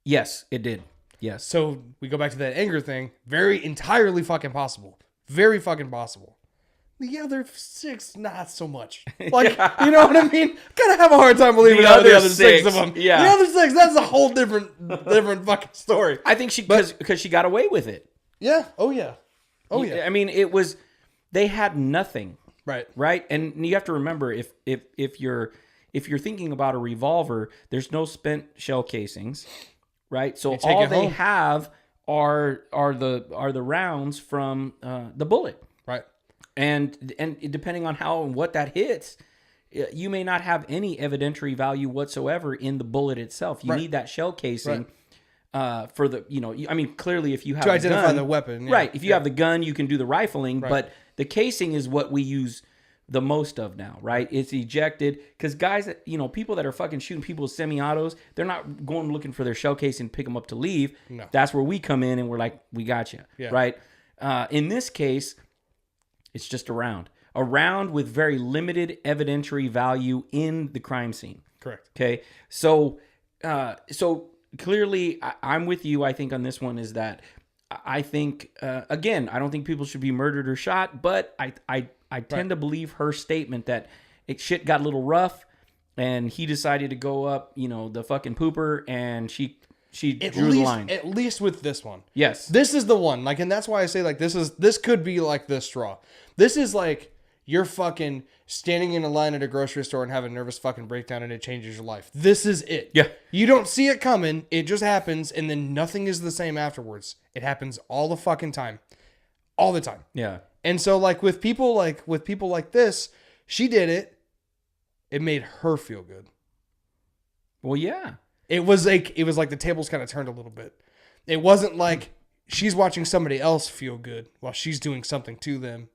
Yes, it did. Yes. So we go back to that anger thing. Very entirely fucking possible. Very fucking possible. The other 6, not so much. Like, you know what I mean? Kind of have a hard time believing the other 6 of them. Yeah. The other 6, that's a whole different fucking story. I think because she got away with it. Yeah. Oh yeah. Oh yeah. I mean, they had nothing. Right. Right. And you have to remember, if you're thinking about a revolver, there's no spent shell casings. Right. So all they have are the rounds from the bullet. Right. And depending on how and what that hits, you may not have any evidentiary value whatsoever in the bullet itself. You need that shell casing for the, I mean, clearly if you have to identify gun, the weapon. Yeah. Right. If you have the gun, you can do the rifling, but the casing is what we use the most of now, right? It's ejected because guys that, people that are fucking shooting people with semi-autos, they're not going looking for their shell case and pick them up to leave. No. That's where we come in and we're like, we got you, right? In this case, it's just a round with very limited evidentiary value in the crime scene. Correct. Okay. So clearly I'm with you. I think on this one is that I think, again, I don't think people should be murdered or shot, but I tend to believe her statement that shit got a little rough and he decided to go up, the fucking pooper, and she drew the line. At least with this one. Yes. This is the one. Like, and that's why I say, like, this could be like the straw. This is like you're fucking standing in a line at a grocery store and have a nervous fucking breakdown and it changes your life. This is it. Yeah. You don't see it coming. It just happens, and then nothing is the same afterwards. It happens all the fucking time. All the time. Yeah. And so like with people like this, she did it. It made her feel good. Well, yeah. It was like the tables kind of turned a little bit. It wasn't like she's watching somebody else feel good while she's doing something to them.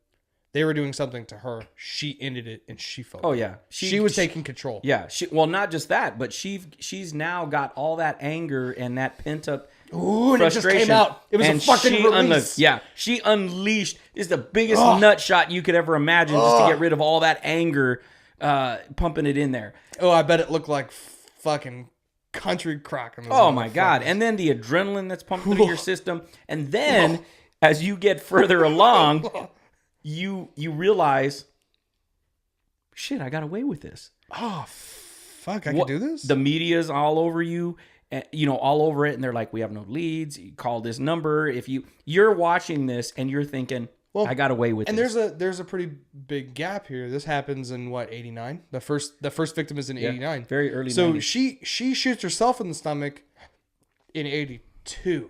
They were doing something to her. She ended it and she felt good. Yeah. She was taking control. Yeah. Not just that, but she's now got all that anger and that pent up frustration. It just came out. It was a fucking release. She unleashed is the biggest nut shot you could ever imagine just to get rid of all that anger, pumping it in there. Oh, I bet it looked like fucking country crock. Oh my God. And then the adrenaline that's pumped through your system. And then as you get further along, you realize shit, I got away with this. Oh, fuck, I can do this? The media's all over you, all over it. And they're like, we have no leads. You call this number. If you're watching this and you're thinking, well, I got away with it. And there's a pretty big gap here. This happens in 89? The first victim is in 89. Very early. So 90s. she shoots herself in the stomach in 82.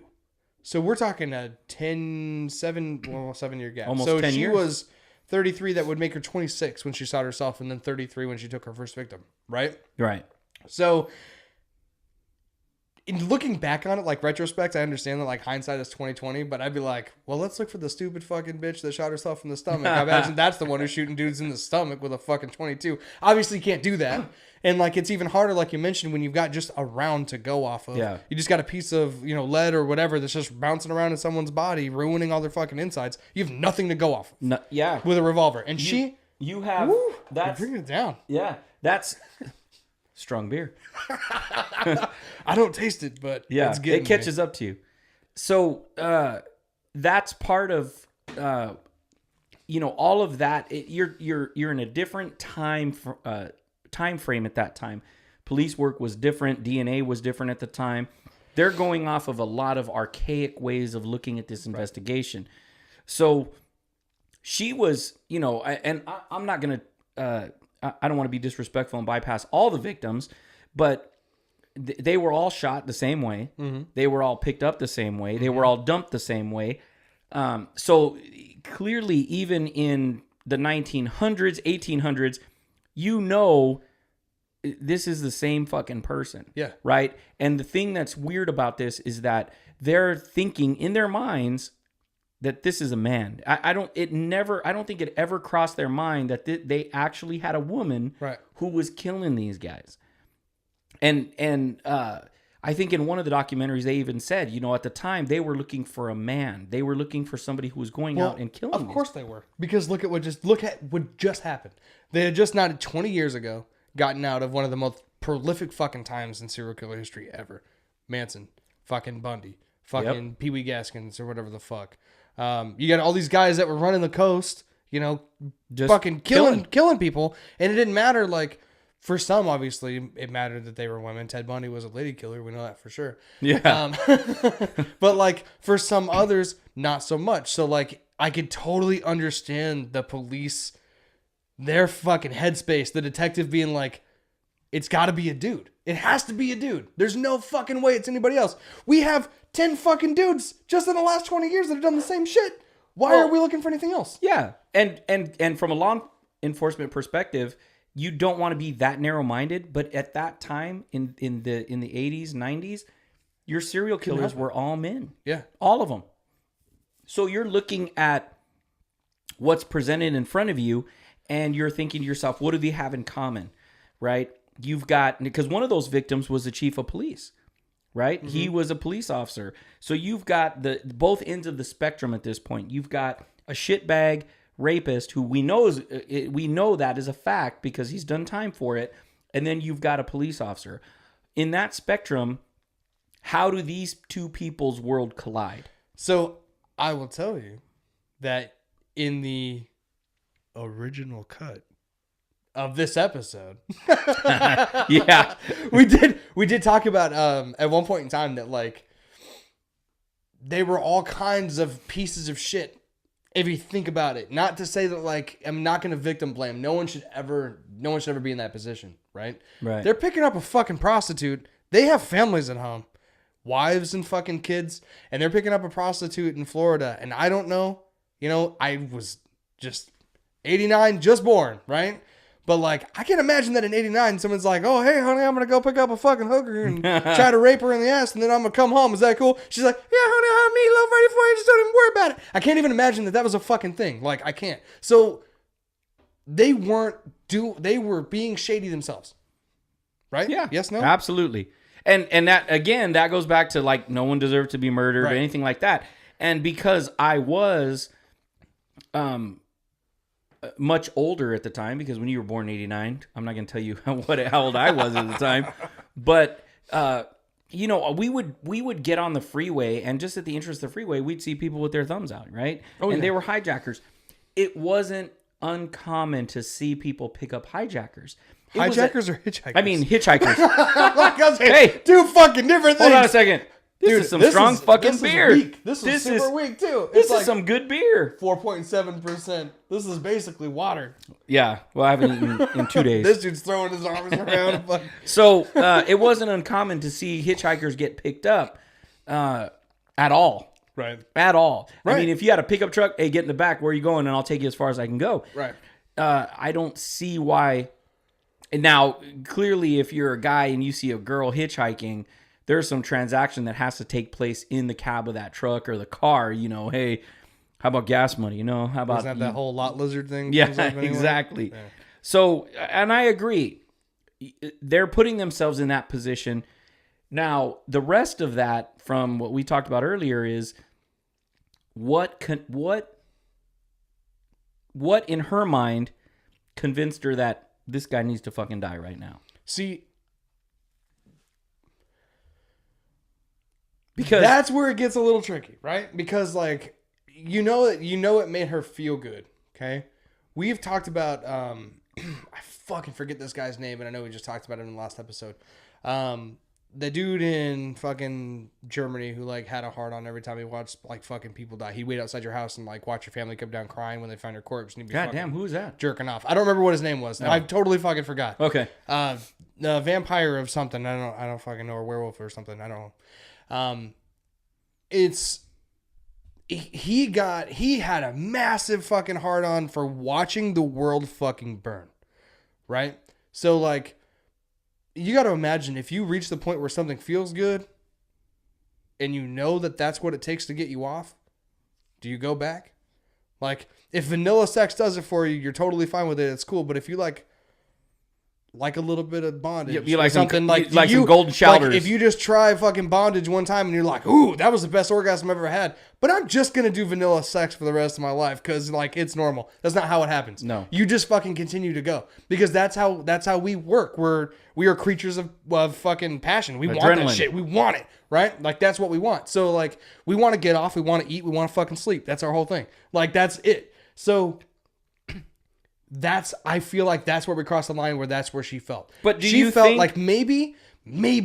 So we're talking a 7-year gap. Almost so 10 she years. was 33. That would make her 26 when she shot herself, and then 33 when she took her first victim. Right. Right. So, in looking back on it, like retrospect, I understand that like hindsight is 20/20, but I'd be like, well, let's look for the stupid fucking bitch that shot herself in the stomach. I imagine that's the one who's shooting dudes in the stomach with a fucking 22. Obviously, you can't do that. And like, it's even harder, like you mentioned, when you've got just a round to go off of. Yeah. You just got a piece of, lead or whatever that's just bouncing around in someone's body, ruining all their fucking insides. You have nothing to go off of. No, yeah. With a revolver. And you have, that's, bring it down. Yeah. That's strong beer. I don't taste it, but yeah, it's getting it catches up to you. So that's part of all of that. You're in a different time frame at that time. Police work was different. DNA was different at the time. They're going off of a lot of archaic ways of looking at this investigation. So she was, and I'm not gonna. I don't want to be disrespectful and bypass all the victims, but they were all shot the same way. Mm-hmm. They were all picked up the same way. They were all dumped the same way. So clearly, even in the 1900s, 1800s, this is the same fucking person. Yeah. Right? And the thing that's weird about this is that they're thinking in their minds that this is a man. I don't think it ever crossed their mind that they actually had a woman who was killing these guys. And I think in one of the documentaries they even said, at the time they were looking for a man. They were looking for somebody who was going out and killing. Of course they were, because look at what just happened. They had just not 20 years ago gotten out of one of the most prolific fucking times in serial killer history ever. Manson, fucking Bundy, fucking Pee Wee Gaskins or whatever the fuck. You got all these guys that were running the coast, just fucking killing people, and it didn't matter. Like, for some, obviously, it mattered that they were women. Ted Bundy was a lady killer. We know that for sure. Yeah. But like, for some others, not so much. So like, I could totally understand the police, their fucking headspace, the detective being like, it's got to be a dude. It has to be a dude. There's no fucking way it's anybody else. We have 10 fucking dudes just in the last 20 years that have done the same shit. Why are we looking for anything else? Yeah. And from a law enforcement perspective, you don't want to be that narrow-minded, but at that time in the 80s, 90s, your serial killers were all men. Yeah. All of them. So you're looking at what's presented in front of you and you're thinking to yourself, what do they have in common? Right? Because one of those victims was the chief of police, right? Mm-hmm. He was a police officer. So you've got both ends of the spectrum at this point. You've got a shitbag rapist who we know that is a fact because he's done time for it. And then you've got a police officer. In that spectrum, how do these two people's world collide? So I will tell you that in the original cut of this episode, yeah, we did talk about at one point in time that like they were all kinds of pieces of shit. If you think about it, not to say that like I'm not going to victim blame. No one should ever be in that position, right? Right. They're picking up a fucking prostitute. They have families at home, wives and fucking kids, and they're picking up a prostitute in Florida. And I don't know, I was just 89, just born, right? But like, I can't imagine that in 89, someone's like, oh, hey, honey, I'm going to go pick up a fucking hooker and try to rape her in the ass, and then I'm going to come home. Is that cool? She's like, yeah, honey, I'm meatloaf ready for you. Just don't even worry about it. I can't even imagine that was a fucking thing. Like, I can't. So they were being shady themselves. Right? Yeah. Yes, no? Absolutely. And that, again, that goes back to like, no one deserved to be murdered or anything like that. And because I was, much older at the time, because when you were born in 89, I'm not going to tell you how old I was at the time, but we would get on the freeway, and just at the entrance of the freeway, we'd see people with their thumbs out, right? Oh, and they were hijackers. It wasn't uncommon to see people pick up hijackers. Hijackers or hitchhikers? I mean, hitchhikers. Hey, two fucking different things. Hold on a second. This is some strong fucking beer. This is super weak, too. This is some good beer. 4.7%. This is basically water. Yeah. Well, I haven't eaten in 2 days. This dude's throwing his arms around. So it wasn't uncommon to see hitchhikers get picked up at all. Right. At all. Right. I mean, if you had a pickup truck, hey, get in the back. Where are you going? And I'll take you as far as I can go. Right. I don't see why. And now, clearly, if you're a guy and you see a girl hitchhiking, there's some transaction that has to take place in the cab of that truck or the car. You know, hey, how about gas money? You know, how about that whole lot lizard thing? Yeah, exactly. Yeah. So, and I agree. They're putting themselves in that position. Now, the rest of that, from what we talked about earlier, is what in her mind convinced her that this guy needs to fucking die right now. See, because that's where it gets a little tricky, right? Because like it made her feel good. Okay, we've talked about I fucking forget this guy's name, and I know we just talked about it in the last episode. The dude in fucking Germany who like had a heart on every time he watched like fucking people die. He'd wait outside your house and like watch your family come down crying when they find your corpse. And he'd be God damn, who is that? Jerking off. I don't remember what his name was. No. I totally fucking forgot. Okay. The vampire of something. I don't fucking know, or werewolf or something. I don't know. He had a massive fucking heart on for watching the world fucking burn. Right? So like, you got to imagine if you reach the point where something feels good and you know that that's what it takes to get you off, do you go back? Like, if vanilla sex does it for you, you're totally fine with it. It's cool. But if you like a little bit of bondage, you like something some golden showers. Like if you just try fucking bondage one time and you're like, ooh, that was the best orgasm I've ever had, but I'm just going to do vanilla sex for the rest of my life because like it's normal. That's not how it happens. No. You just fucking continue to go because that's how we work. We are creatures of fucking passion. We want that shit. We want it, right? Like that's what we want. So like we want to get off, we want to eat, we want to fucking sleep. That's our whole thing. Like that's it. So I feel like that's where we crossed the line where that's where she felt. But she felt like maybe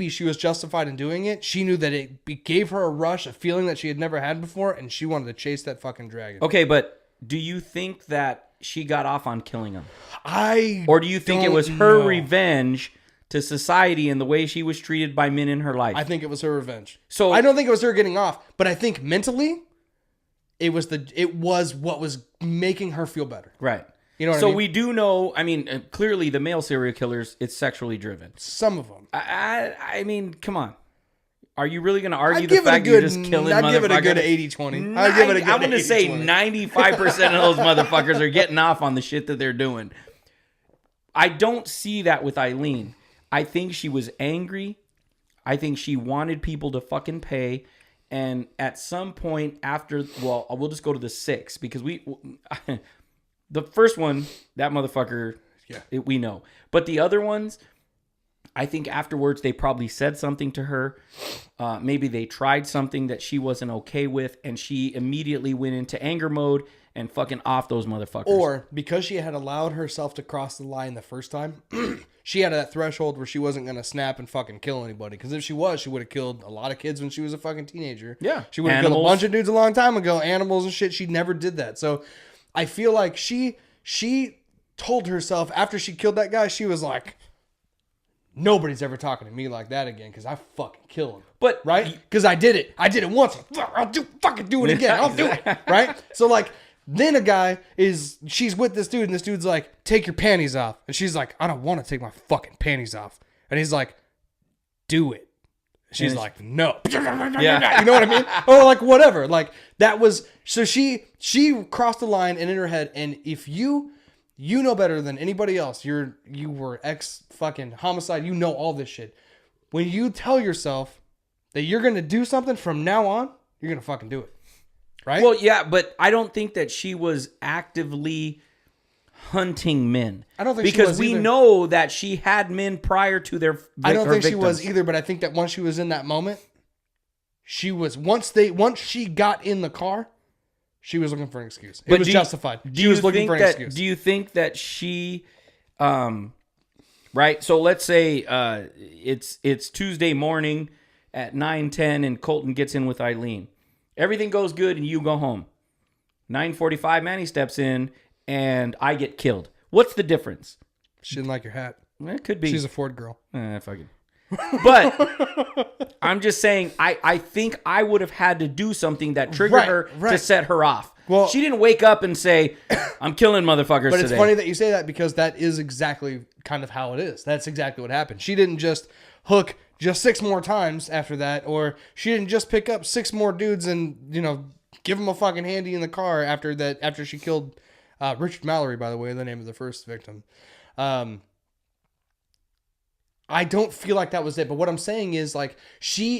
she was justified in doing it. She knew that it gave her a rush, a feeling that she had never had before, and she wanted to chase that fucking dragon. Okay, but do you think that she got off on killing him? Or do you think it was her revenge to society and the way she was treated by men in her life? I think it was her revenge. So I don't think it was her getting off, but I think mentally it was what was making her feel better. Right. You know what I mean? So we do know, clearly the male serial killers, it's sexually driven. Some of them. I mean, come on. Are you really going to argue the fact you're just killing motherfuckers? I'd give it a good 80-20. I'd give it a good 80-20. I'm going to say 95% of those motherfuckers are getting off on the shit that they're doing. I don't see that with Aileen. I think she was angry. I think she wanted people to fucking pay. And at some point after, well, we'll just go to the 6 because the first one, that motherfucker, we know. But the other ones, I think afterwards they probably said something to her. Maybe they tried something that she wasn't okay with, and she immediately went into anger mode and fucking off those motherfuckers. Or because she had allowed herself to cross the line the first time, she had that threshold where she wasn't going to snap and fucking kill anybody. Because if she was, she would have killed a lot of kids when she was a fucking teenager. Yeah. She would have killed a bunch of dudes a long time ago, animals and shit. She never did that. So I feel like she told herself after she killed that guy, she was like, nobody's ever talking to me like that again because I fucking kill him. But right? Because I did it. I did it once. I'll fucking do it again. I'll do it. Right? So like then she's with this dude and this dude's like, take your panties off. And she's like, I don't want to take my fucking panties off. And he's like, do it. She's like, no. Yeah. You know what I mean? Or like whatever. Like that was, so she crossed the line and in her head. And if you know better than anybody else, you were ex fucking homicide. You know all this shit. When you tell yourself that you're going to do something from now on, you're going to fucking do it. Right? Well, yeah, but I don't think that she was actively hunting men. I don't think because she was we know that she had men prior to their I don't think victims. she was either, but I think that once she was in that moment, she was once she got in the car, She was looking for an excuse. It was justified. She was looking for an excuse. Do you think that she, right? So let's say it's Tuesday morning at 9:10 and Colton gets in with Aileen. Everything goes good and you go home. 9:45, Manny steps in and I get killed. What's the difference? She didn't like your hat. It could be. She's a Ford girl. Fucking. But I'm just saying, I think I would have had to do something that triggered her to set her off. Well, she didn't wake up and say, I'm killing motherfuckers But today. it's funny that you say that because that is exactly kind of how it is. That's exactly what happened. She didn't just hook just 6 more times after that, or she didn't just pick up 6 more dudes and, give them a fucking handy in the car after she killed Richard Mallory, by the way, the name of the first victim. I don't feel like that was it. But what I'm saying is, like,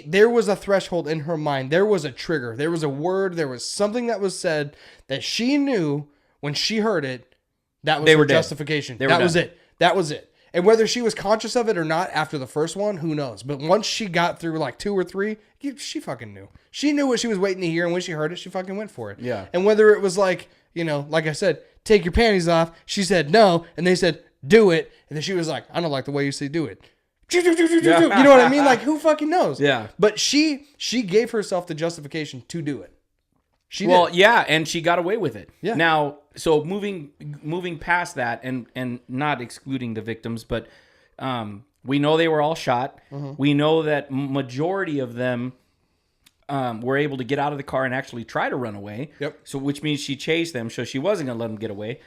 there was a threshold in her mind. There was a trigger. There was a word. There was something that was said that she knew when she heard it. That was her justification. That was it. That was it. And whether she was conscious of it or not after the first one, who knows? But once she got through like 2 or 3, she fucking knew. She knew what she was waiting to hear. And when she heard it, she fucking went for it. Yeah. And whether it was like, like I said, take your panties off. She said no. And they said, do it. And then she was like, I don't like the way you say do it. You know what I mean? Like, who fucking knows? Yeah. But she gave herself the justification to do it. Yeah, and she got away with it. Yeah. Now, so moving past that and not excluding the victims, but we know they were all shot. Mm-hmm. We know that majority of them were able to get out of the car and actually try to run away. Yep. So which means she chased them, so she wasn't going to let them get away.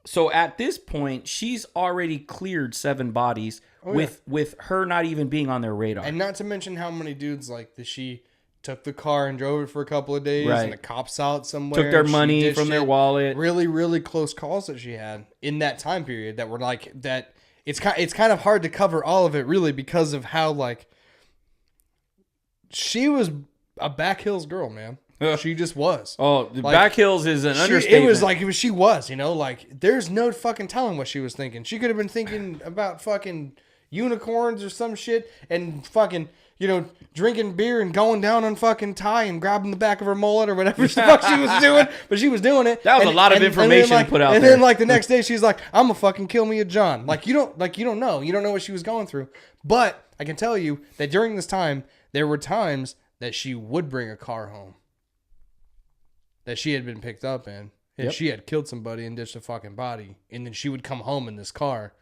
So at this point, she's already cleared 7 bodies with her not even being on their radar. And not to mention how many dudes like that she took the car and drove it for a couple of days, right. and the cops out somewhere. Took their money from their wallet. Really, really close calls that she had in that time period that were like that. It's kind of hard to cover all of it really because of how like she was a Back Hills girl, man. She just was. Oh, the like, Back Hills is an understatement. It was like she was, like there's no fucking telling what she was thinking. She could have been thinking about fucking unicorns or some shit and fucking, drinking beer and going down on fucking Ty and grabbing the back of her mullet or whatever the fuck she was doing. But she was doing it. That was a lot of information put out there. And then like the next day she's like, I'm gonna fucking kill me a John. Like you don't know. You don't know what she was going through. But I can tell you that during this time, there were times that she would bring a car home that she had been picked up in. And she had killed somebody and ditched a fucking body. And then she would come home in this car.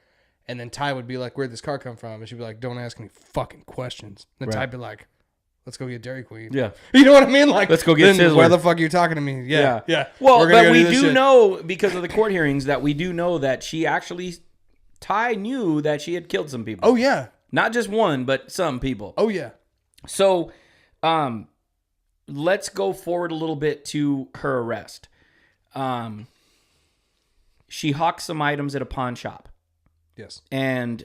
And then Ty would be like, where'd this car come from? And she'd be like, don't ask any fucking questions. And then Ty'd be like, let's go get Dairy Queen. Yeah. You know what I mean? Like, let's go get Sizzler. Why the fuck are you talking to me? Yeah. Well, but we do know, because of the court hearings, that we do know that she actually, Ty knew that she had killed some people. Oh, yeah. Not just one, but some people. Oh, yeah. So, let's go forward a little bit to her arrest. She hawked some items at a pawn shop. Yes. And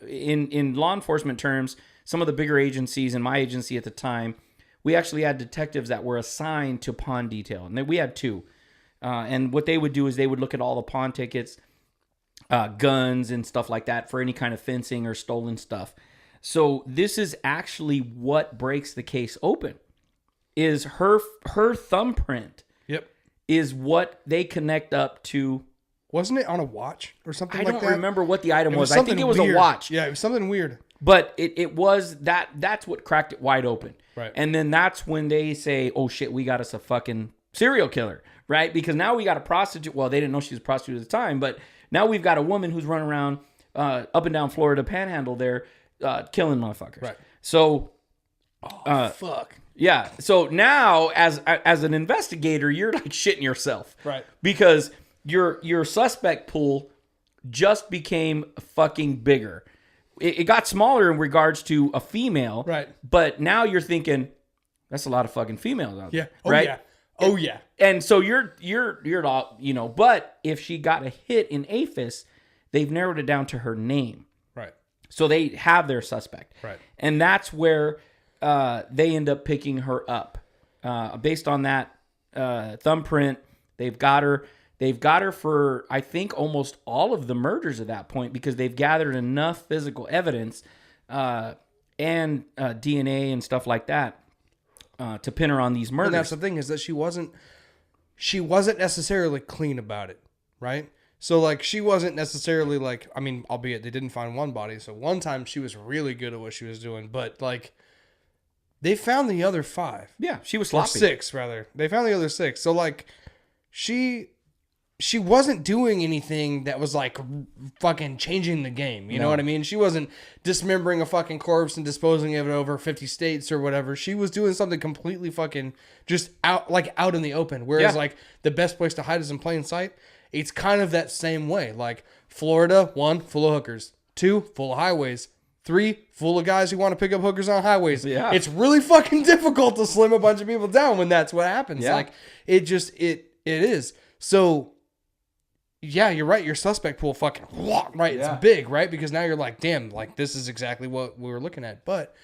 in law enforcement terms, some of the bigger agencies, and my agency at the time, we actually had detectives that were assigned to pawn detail. And we had 2. And what they would do is they would look at all the pawn tickets, guns and stuff like that for any kind of fencing or stolen stuff. So this is actually what breaks the case open, is her thumbprint. Yep. Is what they connect up to. Wasn't it on a watch or something like that? I don't remember what the item was. I think it was a watch. Yeah, it was something weird. But it was that's what cracked it wide open. Right. And then that's when they say, oh shit, we got us a fucking serial killer, right? Because now we got a prostitute. Well, they didn't know she was a prostitute at the time, but now we've got a woman who's running around up and down Florida Panhandle there killing motherfuckers. Right. So fuck. Yeah. So now as an investigator, you're like shitting yourself. Right. Because your suspect pool just became fucking bigger. It got smaller in regards to a female. Right. But now you're thinking, that's a lot of fucking females out there. Oh, right? yeah. Oh, yeah. And so you're all, but if she got a hit in APHIS, they've narrowed it down to her name. Right. So they have their suspect. Right. And that's where they end up picking her up. Based on that thumbprint, they've got her. They've got her for, I think, almost all of the murders at that point, because they've gathered enough physical evidence and DNA and stuff like that to pin her on these murders. And that's the thing, is that she wasn't necessarily clean about it, right? So like she wasn't necessarily like, I mean, albeit they didn't find one body. So one time she was really good at what she was doing, but like they found the other 5. Yeah, she was Or sloppy. 6 rather. They found the other 6. So like she wasn't doing anything that was like fucking changing the game. You know what I mean? She wasn't dismembering a fucking corpse and disposing of it over 50 states or whatever. She was doing something completely fucking just out in the open. Whereas like the best place to hide is in plain sight. It's kind of that same way. Like Florida, 1, full of hookers. 2, full of highways. 3, full of guys who want to pick up hookers on highways. Yeah. It's really fucking difficult to slim a bunch of people down when that's what happens. Yeah. Like it is. So yeah, you're right. Your suspect pool fucking right. It's big, right? Because now you're like, damn, like this is exactly what we were looking at. But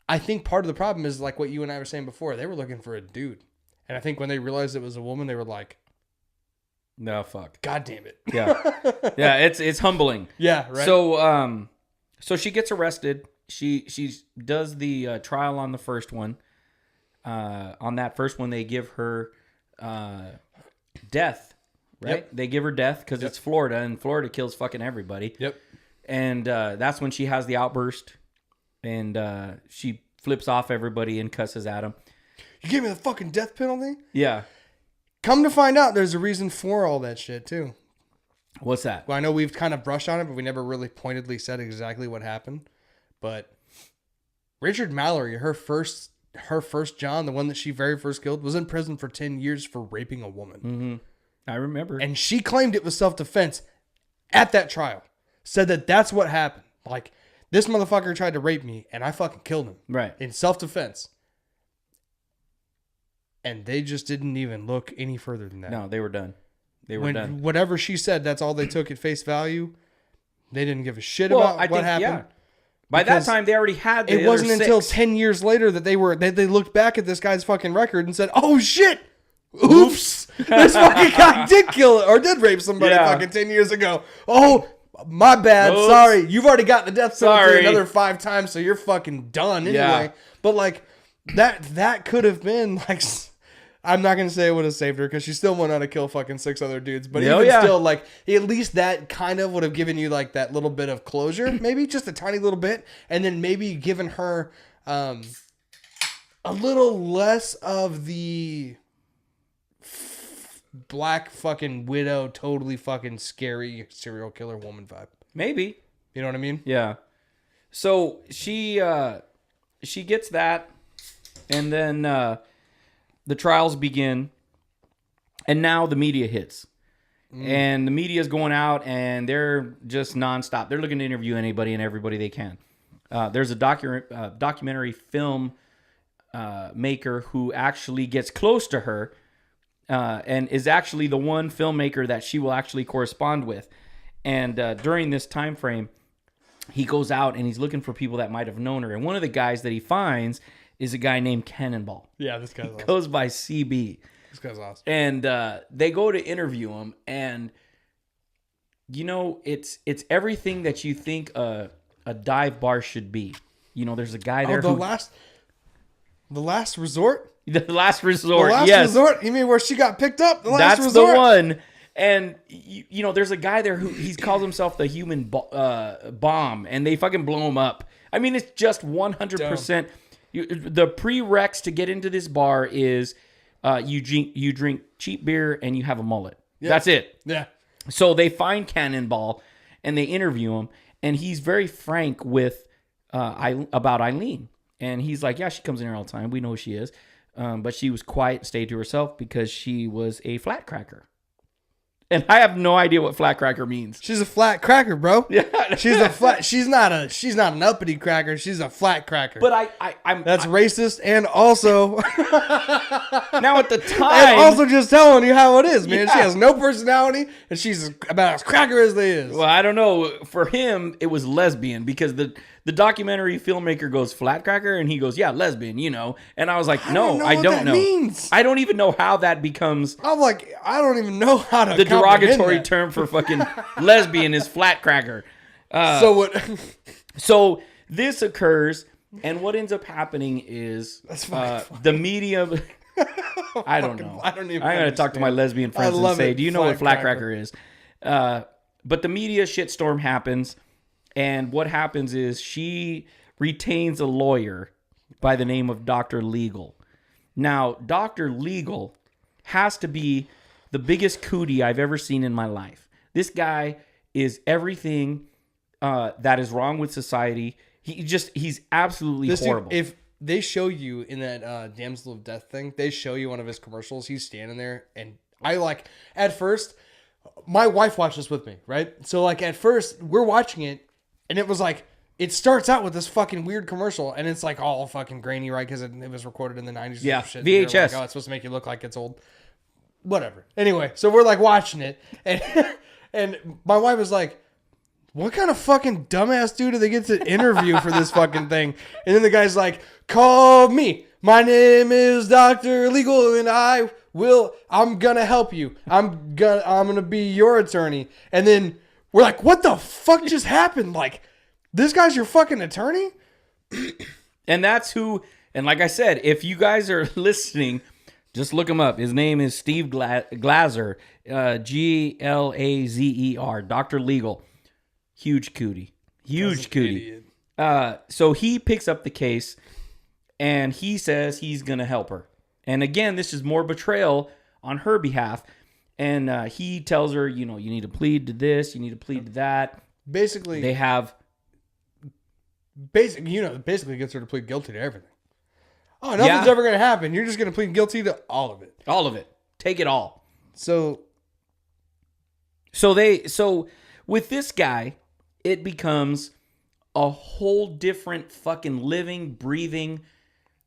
I think part of the problem is like what you and I were saying before. They were looking for a dude, and I think when they realized it was a woman, they were like, no, fuck. God damn it. Yeah, yeah. It's humbling. Yeah, right. So she gets arrested. She does the trial on the first one. On that first one, they give her death. Right? Yep. They give her death because it's Florida, and Florida kills fucking everybody. Yep. And that's when she has the outburst, and she flips off everybody and cusses at them. You gave me the fucking death penalty? Yeah. Come to find out, there's a reason for all that shit, too. What's that? Well, I know we've kind of brushed on it, but we never really pointedly said exactly what happened. But Richard Mallory, her first John, the one that she very first killed, was in prison for 10 years for raping a woman. Mm-hmm. I remember. And she claimed it was self-defense at that trial. Said that that's what happened. Like, this motherfucker tried to rape me, and I fucking killed him. Right. In self-defense. And they just didn't even look any further than that. No, they were done. They were done. Whatever she said, that's all they took at face value. They didn't give a shit about what happened. Yeah. By that time, they already had the It wasn't other until 6. 10 years later that they looked back at this guy's fucking record and said, oh, shit. Oops. This fucking guy did kill it or did rape somebody fucking 10 years ago. Oh, my bad. Oops. Sorry. You've already got the death penalty another 5 times, so you're fucking done anyway. Yeah. But like that could have been like, I'm not going to say it would have saved her because she still went on to kill fucking 6 other dudes. But still, like, at least that kind of would have given you like that little bit of closure, maybe just a tiny little bit. And then maybe given her a little less of the black fucking widow, totally fucking scary serial killer woman vibe. Maybe. You know what I mean? Yeah. So she gets that, and then the trials begin, and now the media hits. And the media is going out, and they're just nonstop. They're looking to interview anybody and everybody they can. There's a documentary film maker who actually gets close to her, and is actually the one filmmaker that she will actually correspond with. And during this time frame, he goes out and he's looking for people that might have known her. And one of the guys that he finds is a guy named Cannonball. Yeah, this guy's awesome. Goes by CB. This guy's awesome. And they go to interview him, and you know, it's everything that you think a dive bar should be. You know, there's a guy there. The last resort. The last resort. The last resort. You mean where she got picked up? That's resort? The one. And you know, there's a guy there who he calls himself the human bomb, and they fucking blow him up. I mean, it's just 100%. The prereqs to get into this bar is you drink cheap beer and you have a mullet. Yeah. That's it. Yeah. So they find Cannonball and they interview him, and he's very frank with about Aileen. And he's like, yeah, she comes in here all the time. We know who she is. But she was quiet, stayed to herself because she was a flat cracker. And I have no idea what flat cracker means. She's a flat cracker, bro. Yeah. She's not an uppity cracker. She's a flat cracker. But I'm racist, and also now at the time, and also just telling you how it is, man. Yeah. She has no personality, and she's about as cracker as they is. Well, I don't know. For him, it was lesbian because the documentary filmmaker goes flat cracker, and he goes, yeah, lesbian, you know. And I was like, no, I don't know. Means. I don't even know how that becomes. I'm like, I don't even know how to. The derogatory term for fucking lesbian is flat cracker. So what? So this occurs, And what ends up happening is That's the media. I don't know. I don't even. I'm going to talk to my lesbian friends and say, do you know what flat cracker is? But the media shitstorm happens. And what happens is she retains a lawyer by the name of Dr. Legal. Now, Dr. Legal has to be the biggest cootie I've ever seen in my life. This guy is everything that is wrong with society. He's absolutely horrible. Dude, if they show you in that Damsel of Death thing, they show you one of his commercials. He's standing there, and at first, my wife watched this with me, right? So like at first, we're watching it, and it was like, it starts out with this fucking weird commercial, and it's like all fucking grainy, right? Because it was recorded in the 90s. Yeah, shit. VHS. Like, oh, it's supposed to make you look like it's old. Whatever. Anyway, so we're like watching it, and and my wife was like, what kind of fucking dumbass dude do they get to interview for this fucking thing? And then the guy's like, call me. My name is Dr. Legal, and I'm gonna help you. I'm gonna be your attorney. And then we're like, what the fuck just happened? Like, this guy's your fucking attorney? And that's who, and like I said, if you guys are listening, just look him up. His name is Steve Glazer, Glazer, Dr. Legal. Huge cootie. Huge cootie. So he picks up the case, and he says he's going to help her. And again, this is more betrayal on her behalf. And he tells her, you need to plead to this, you need to plead to that. Basically, they have... basically gets her to plead guilty to everything. Oh, nothing's ever going to happen. You're just going to plead guilty to all of it. All of it. Take it all. So with this guy, it becomes a whole different fucking living, breathing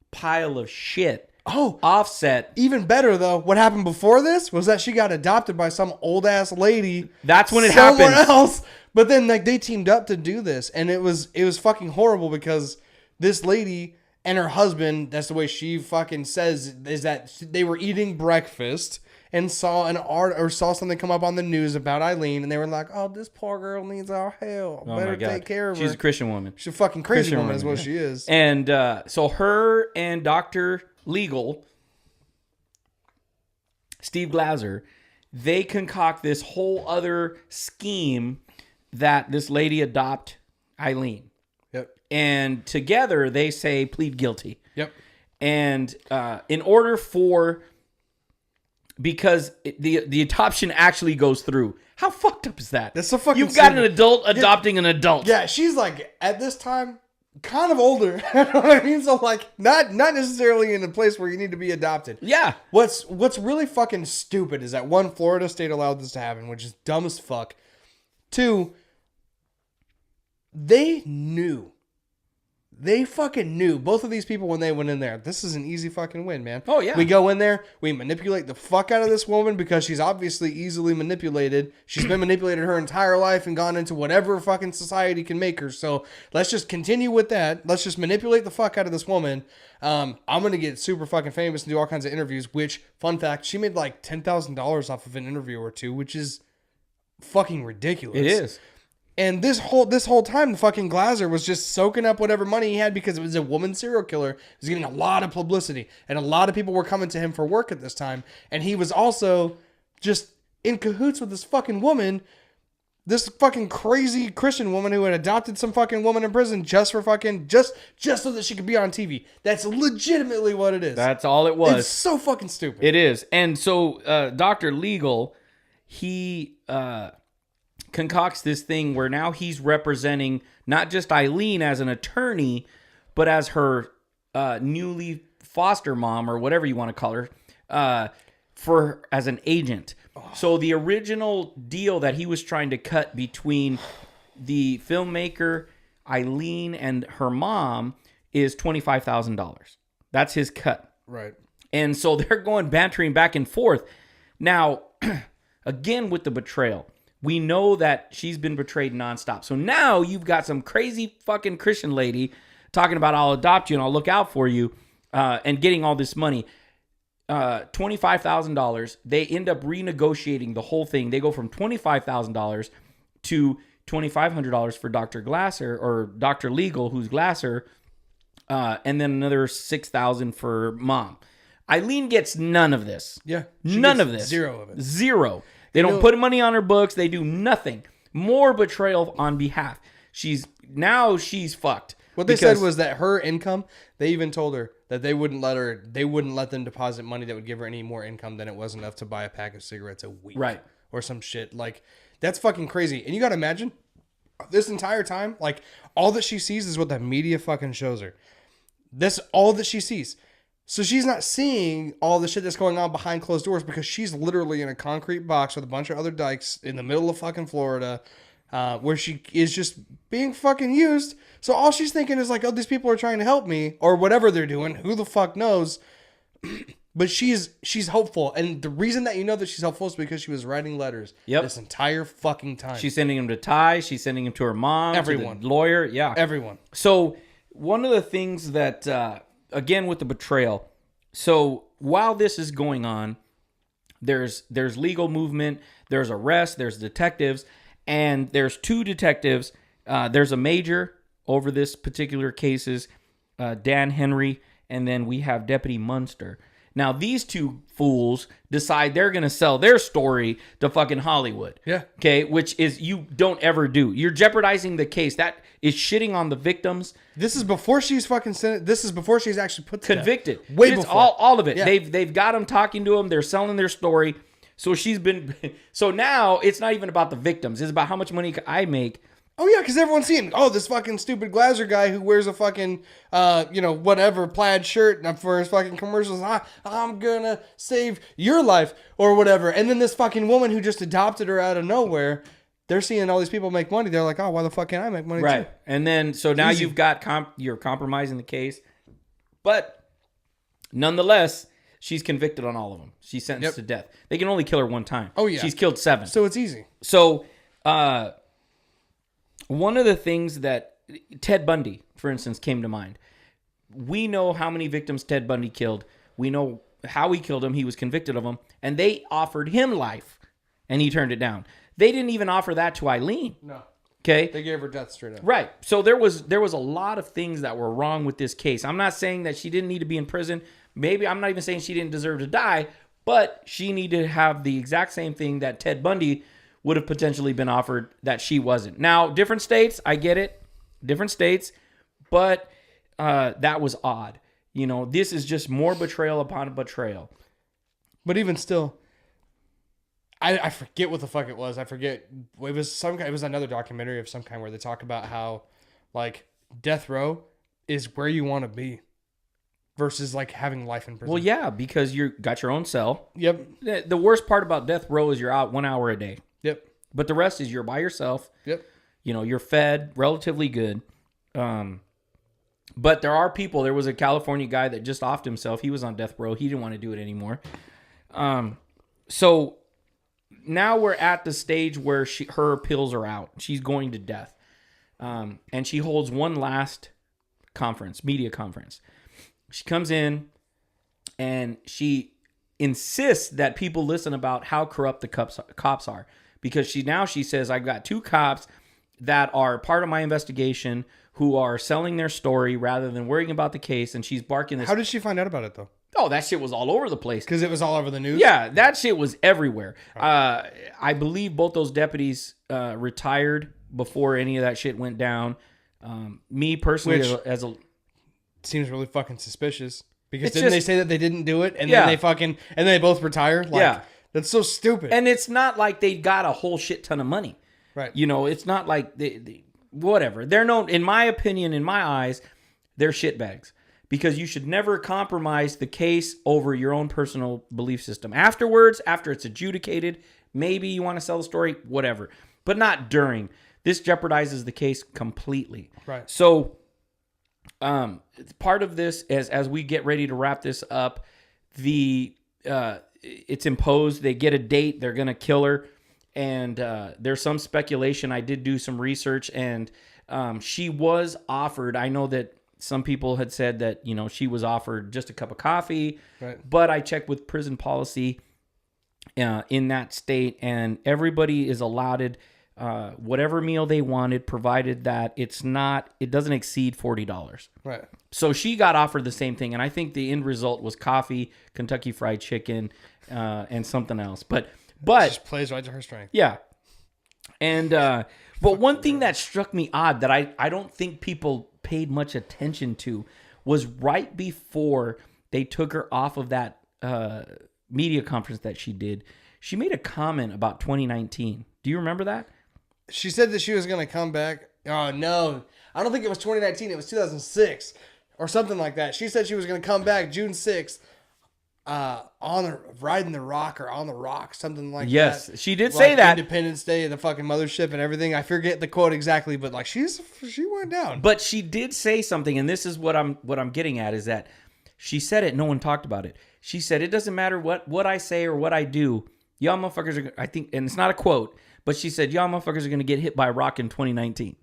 pile of shit. Oh, Offset. Even better though, what happened before this was that she got adopted by some old ass lady. That's when it somewhere happens. else. But then like they teamed up to do this, and it was fucking horrible because this lady and her husband, that's the way she fucking says, is that they were eating breakfast and saw something come up on the news about Aileen, and they were like, "Oh, this poor girl needs our help. Better take care of her." She's a Christian woman. She's a fucking crazy woman, is what she is. And so her and Dr. Legal, Steve Glazer, they concoct this whole other scheme that this lady adopt Aileen. Yep. And together they say plead guilty. Yep. And in order for... Because the adoption actually goes through. How fucked up is that? That's so fucking You've got simple. an adult adopting an adult. Yeah, she's like, at this time, kind of older. You know what I mean? So like, not necessarily in a place where you need to be adopted. Yeah. What's really fucking stupid is that one, Florida state allowed this to happen, which is dumb as fuck. Two, they knew. They fucking knew, both of these people, when they went in there, this is an easy fucking win, man. Oh, yeah. We go in there, we manipulate the fuck out of this woman because she's obviously easily manipulated. She's been manipulated her entire life and gone into whatever fucking society can make her. So let's just continue with that. Let's just manipulate the fuck out of this woman. I'm going to get super fucking famous and do all kinds of interviews, which, fun fact, she made like $10,000 off of an interview or two, which is fucking ridiculous. It is. And this whole time, the fucking Glazer was just soaking up whatever money he had because it was a woman serial killer. He was getting a lot of publicity, and a lot of people were coming to him for work at this time. And he was also just in cahoots with this fucking woman, this fucking crazy Christian woman who had adopted some fucking woman in prison just for fucking just so that she could be on TV. That's legitimately what it is. That's all it was. It's so fucking stupid. It is. And so Dr. Legal, he concocts this thing where now he's representing not just Aileen as an attorney, but as her newly foster mom, or whatever you want to call her, as an agent. So the original deal that he was trying to cut between the filmmaker, Aileen, and her mom is $25,000. That's his cut. Right. And so they're going bantering back and forth. Now, again, with the betrayal, we know that she's been betrayed nonstop. So now you've got some crazy fucking Christian lady talking about, I'll adopt you and I'll look out for you, and getting all this money. $25,000. They end up renegotiating the whole thing. They go from $25,000 to $2,500 for Dr. Glazer, or Dr. Legal, who's Glazer. and then another $6,000 for mom. Aileen gets none of this. Yeah. None of this. Zero of it. Zero. They don't put money on her books. They do nothing. More betrayal on behalf. She's fucked. What they said was that her income, they even told her that they wouldn't let them deposit money that would give her any more income than it was enough to buy a pack of cigarettes a week. Right. Or some shit. Like, that's fucking crazy. And you got to imagine, this entire time, like, all that she sees is what the media fucking shows her. That's all that she sees. So she's not seeing all the shit that's going on behind closed doors because she's literally in a concrete box with a bunch of other dykes in the middle of fucking Florida, where she is just being fucking used. So all she's thinking is like, oh, these people are trying to help me, or whatever they're doing. Who the fuck knows? But she's hopeful. And the reason that you know that she's hopeful is because she was writing letters this entire fucking time. She's sending them to Ty. She's sending them to her mom. Everyone. To the lawyer. Yeah. Everyone. So one of the things that, again, with the betrayal. So while this is going on, there's legal movement. There's arrests. There's detectives. And there's two detectives. There's a major over this particular cases, Dan Henry. And then we have Deputy Munster. Now, these two fools decide they're going to sell their story to fucking Hollywood. Yeah. Okay, which is you don't ever do. You're jeopardizing the case. That is shitting on the victims. This is before she's fucking sent. This is before she's actually put to convicted. Death. Way it's before. All of it. Yeah. They've got them talking to them. They're selling their story. So so now it's not even about the victims. It's about how much money I make. Oh, yeah, because everyone's seeing, this fucking stupid Glazer guy who wears a fucking, whatever, plaid shirt for his fucking commercials. I'm going to save your life or whatever. And then this fucking woman who just adopted her out of nowhere, they're seeing all these people make money. They're like, oh, why the fuck can't I make money too? And then, so now Easy. you've got, you're compromising the case. But nonetheless, she's convicted on all of them. She's sentenced to death. They can only kill her one time. Oh, yeah. She's killed 7. So it's easy. So, one of the things that Ted Bundy, for instance, came to mind. We know how many victims Ted Bundy killed. We know how he killed him. He was convicted of them. And they offered him life. And he turned it down. They didn't even offer that to Aileen. No. Okay? They gave her death straight up. Right. So there was a lot of things that were wrong with this case. I'm not saying that she didn't need to be in prison. Maybe I'm not even saying she didn't deserve to die. But she needed to have the exact same thing that Ted Bundy would have potentially been offered that she wasn't. Now, different states, I get it. Different states. But that was odd. You know, this is just more betrayal upon betrayal. But even still, I forget what the fuck it was. I forget. It was another documentary of some kind where they talk about how, like, death row is where you want to be versus, like, having life in prison. Well, yeah, because you got your own cell. Yep. The worst part about death row is you're out 1 hour a day. Yep. But the rest is you're by yourself. Yep. You know, you're fed relatively good. But there are people. There was a California guy that just offed himself. He was on death row. He didn't want to do it anymore. So now we're at the stage where her pills are out. She's going to death. And she holds one last media conference. She comes in and she insists that people listen about how corrupt the cops are. Because she says, I've got 2 cops that are part of my investigation who are selling their story rather than worrying about the case. And she's barking this. How did she find out about it, though? Oh, that shit was all over the place. Because it was all over the news? Yeah, that shit was everywhere. I believe both those deputies retired before any of that shit went down. Me personally, seems really fucking suspicious. Because didn't they say that they didn't do it? And then they both retire? Like, yeah. That's so stupid. And it's not like they got a whole shit ton of money. Right. You know, it's not like whatever. They're known, in my opinion, in my eyes, they're shitbags. Because you should never compromise the case over your own personal belief system. Afterwards, after it's adjudicated, maybe you want to sell the story, whatever. But not during. This jeopardizes the case completely. Right. So, part of this, as we get ready to wrap this up, it's imposed. They get a date. They're going to kill her. And there's some speculation. I did do some research. And she was offered. I know that some people had said that, you know, she was offered just a cup of coffee. Right. But I checked with prison policy in that state. And everybody is allotted whatever meal they wanted, provided that it doesn't exceed $40. Right. So she got offered the same thing, and I think the end result was coffee, Kentucky Fried Chicken, and something else. But it just plays right to her strength. Yeah. And but one thing that struck me odd that I don't think people paid much attention to was right before they took her off of that media conference that she did, she made a comment about 2019. Do you remember that? She said that she was going to come back. Oh, no. I don't think it was 2019. It was 2006 or something like that. She said she was going to come back June 6th riding the rock or on the rock, something like that. Yes, she did say that. Independence Day, the fucking mothership and everything. I forget the quote exactly, but like she went down. But she did say something, and this is what I'm getting at, is that she said it. No one talked about it. She said, it doesn't matter what I say or what I do. Y'all motherfuckers are, I think, and it's not a quote, but she said, y'all motherfuckers are going to get hit by a rock in 2019.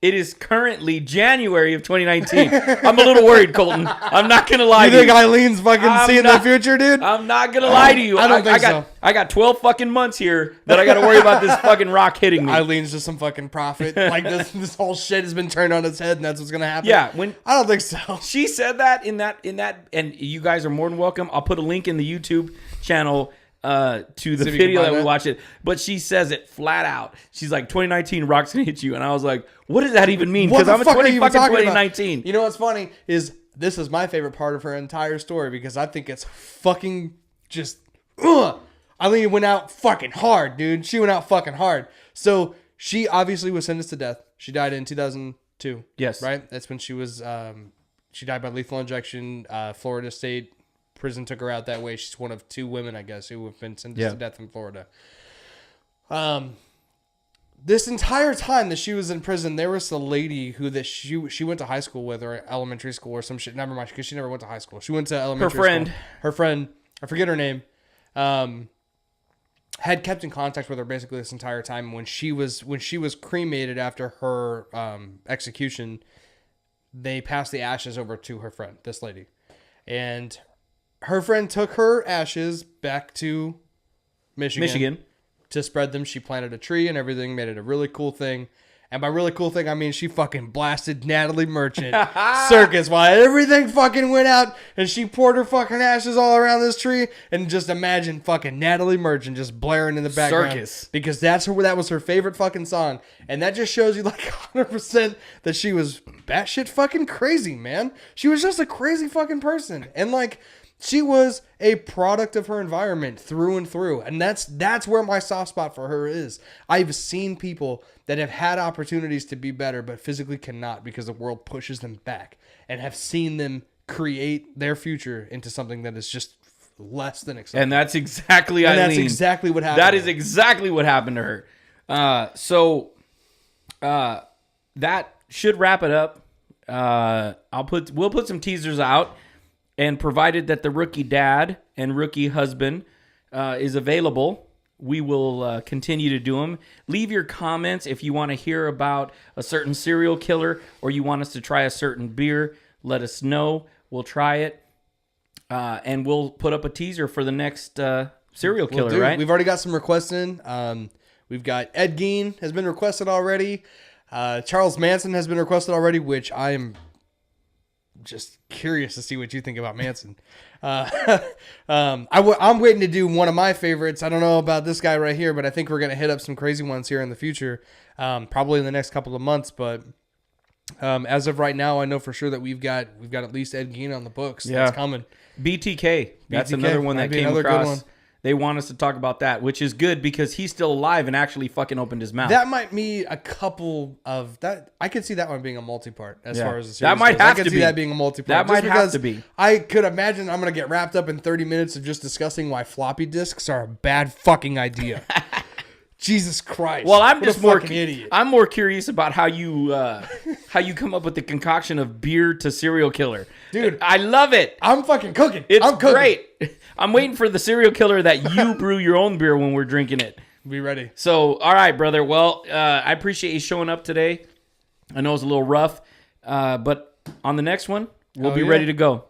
It is currently January of 2019. I'm a little worried, Colton. I'm not going to lie to you. You think Eileen's fucking seeing the future, dude? I'm not going to lie to you. I don't think so. I got 12 fucking months here that I got to worry about this fucking rock hitting me. Eileen's just some fucking prophet. Like this whole shit has been turned on its head, and that's what's going to happen. Yeah. I don't think so. She said that in that, and you guys are more than welcome. I'll put a link in the YouTube channel to the video that we watched it, but she says it flat out. She's like, 2019 rock's gonna hit you, and I was like, what does that even mean? Because I'm a 2019. You know what's funny is this is my favorite part of her entire story because I think it's fucking just Aileen went out fucking hard, dude. She went out fucking hard. So she obviously was sentenced to death. She died in 2002. Yes, right. That's when she was. She died by lethal injection. Florida State Prison took her out that way. She's one of 2 women, I guess, who have been sentenced to death in Florida. This entire time that she was in prison, there was a lady she went to high school with, or elementary school or some shit. Never mind, because she never went to high school. She went to elementary school. Her friend, I forget her name, had kept in contact with her basically this entire time. When she was cremated after her execution, they passed the ashes over to her friend, this lady, and her friend took her ashes back to Michigan to spread them. She planted a tree and everything, made it a really cool thing. And by really cool thing, I mean she fucking blasted Natalie Merchant circus while everything fucking went out, and she poured her fucking ashes all around this tree. And just imagine fucking Natalie Merchant just blaring in the background. Circus. Because that was her favorite fucking song. And that just shows you like 100% that she was batshit fucking crazy, man. She was just a crazy fucking person. And like, she was a product of her environment through and through. And that's where my soft spot for her is. I've seen people that have had opportunities to be better, but physically cannot because the world pushes them back, and have seen them create their future into something that is just less than acceptable. And that's exactly Aileen. That's exactly what happened. That is exactly what happened to her. So that should wrap it up. We'll put some teasers out. And provided that the rookie dad and rookie husband is available, we will continue to do them. Leave your comments if you want to hear about a certain serial killer or you want us to try a certain beer. Let us know. We'll try it. And we'll put up a teaser for the next serial killer, right? We've already got some requests in. We've got Ed Gein has been requested already. Charles Manson has been requested already, which I am just curious to see what you think about Manson. I'm waiting to do one of my favorites. I don't know about this guy right here, but I think we're going to hit up some crazy ones here in the future, probably in the next couple of months. But as of right now, I know for sure that we've got at least Ed Gein on the books. Yeah. That's coming. BTK. That's another one that came across. They want us to talk about that, which is good because he's still alive and actually fucking opened his mouth. That might be a couple of that. I could see that one being a multi-part as far as the series that might goes. have I could to see be. that being a multi-part. That might have to be. I could imagine I'm going to get wrapped up in 30 minutes of just discussing why floppy disks are a bad fucking idea. Jesus Christ. Well, I'm just more idiot. I'm more curious about how you come up with the concoction of beer to serial killer. Dude, I love it. I'm fucking cooking. It's great. I'm waiting for the serial killer that you brew your own beer when we're drinking it. Be ready. So, all right, brother. Well, I appreciate you showing up today. I know it's a little rough, but on the next one, we'll be ready to go.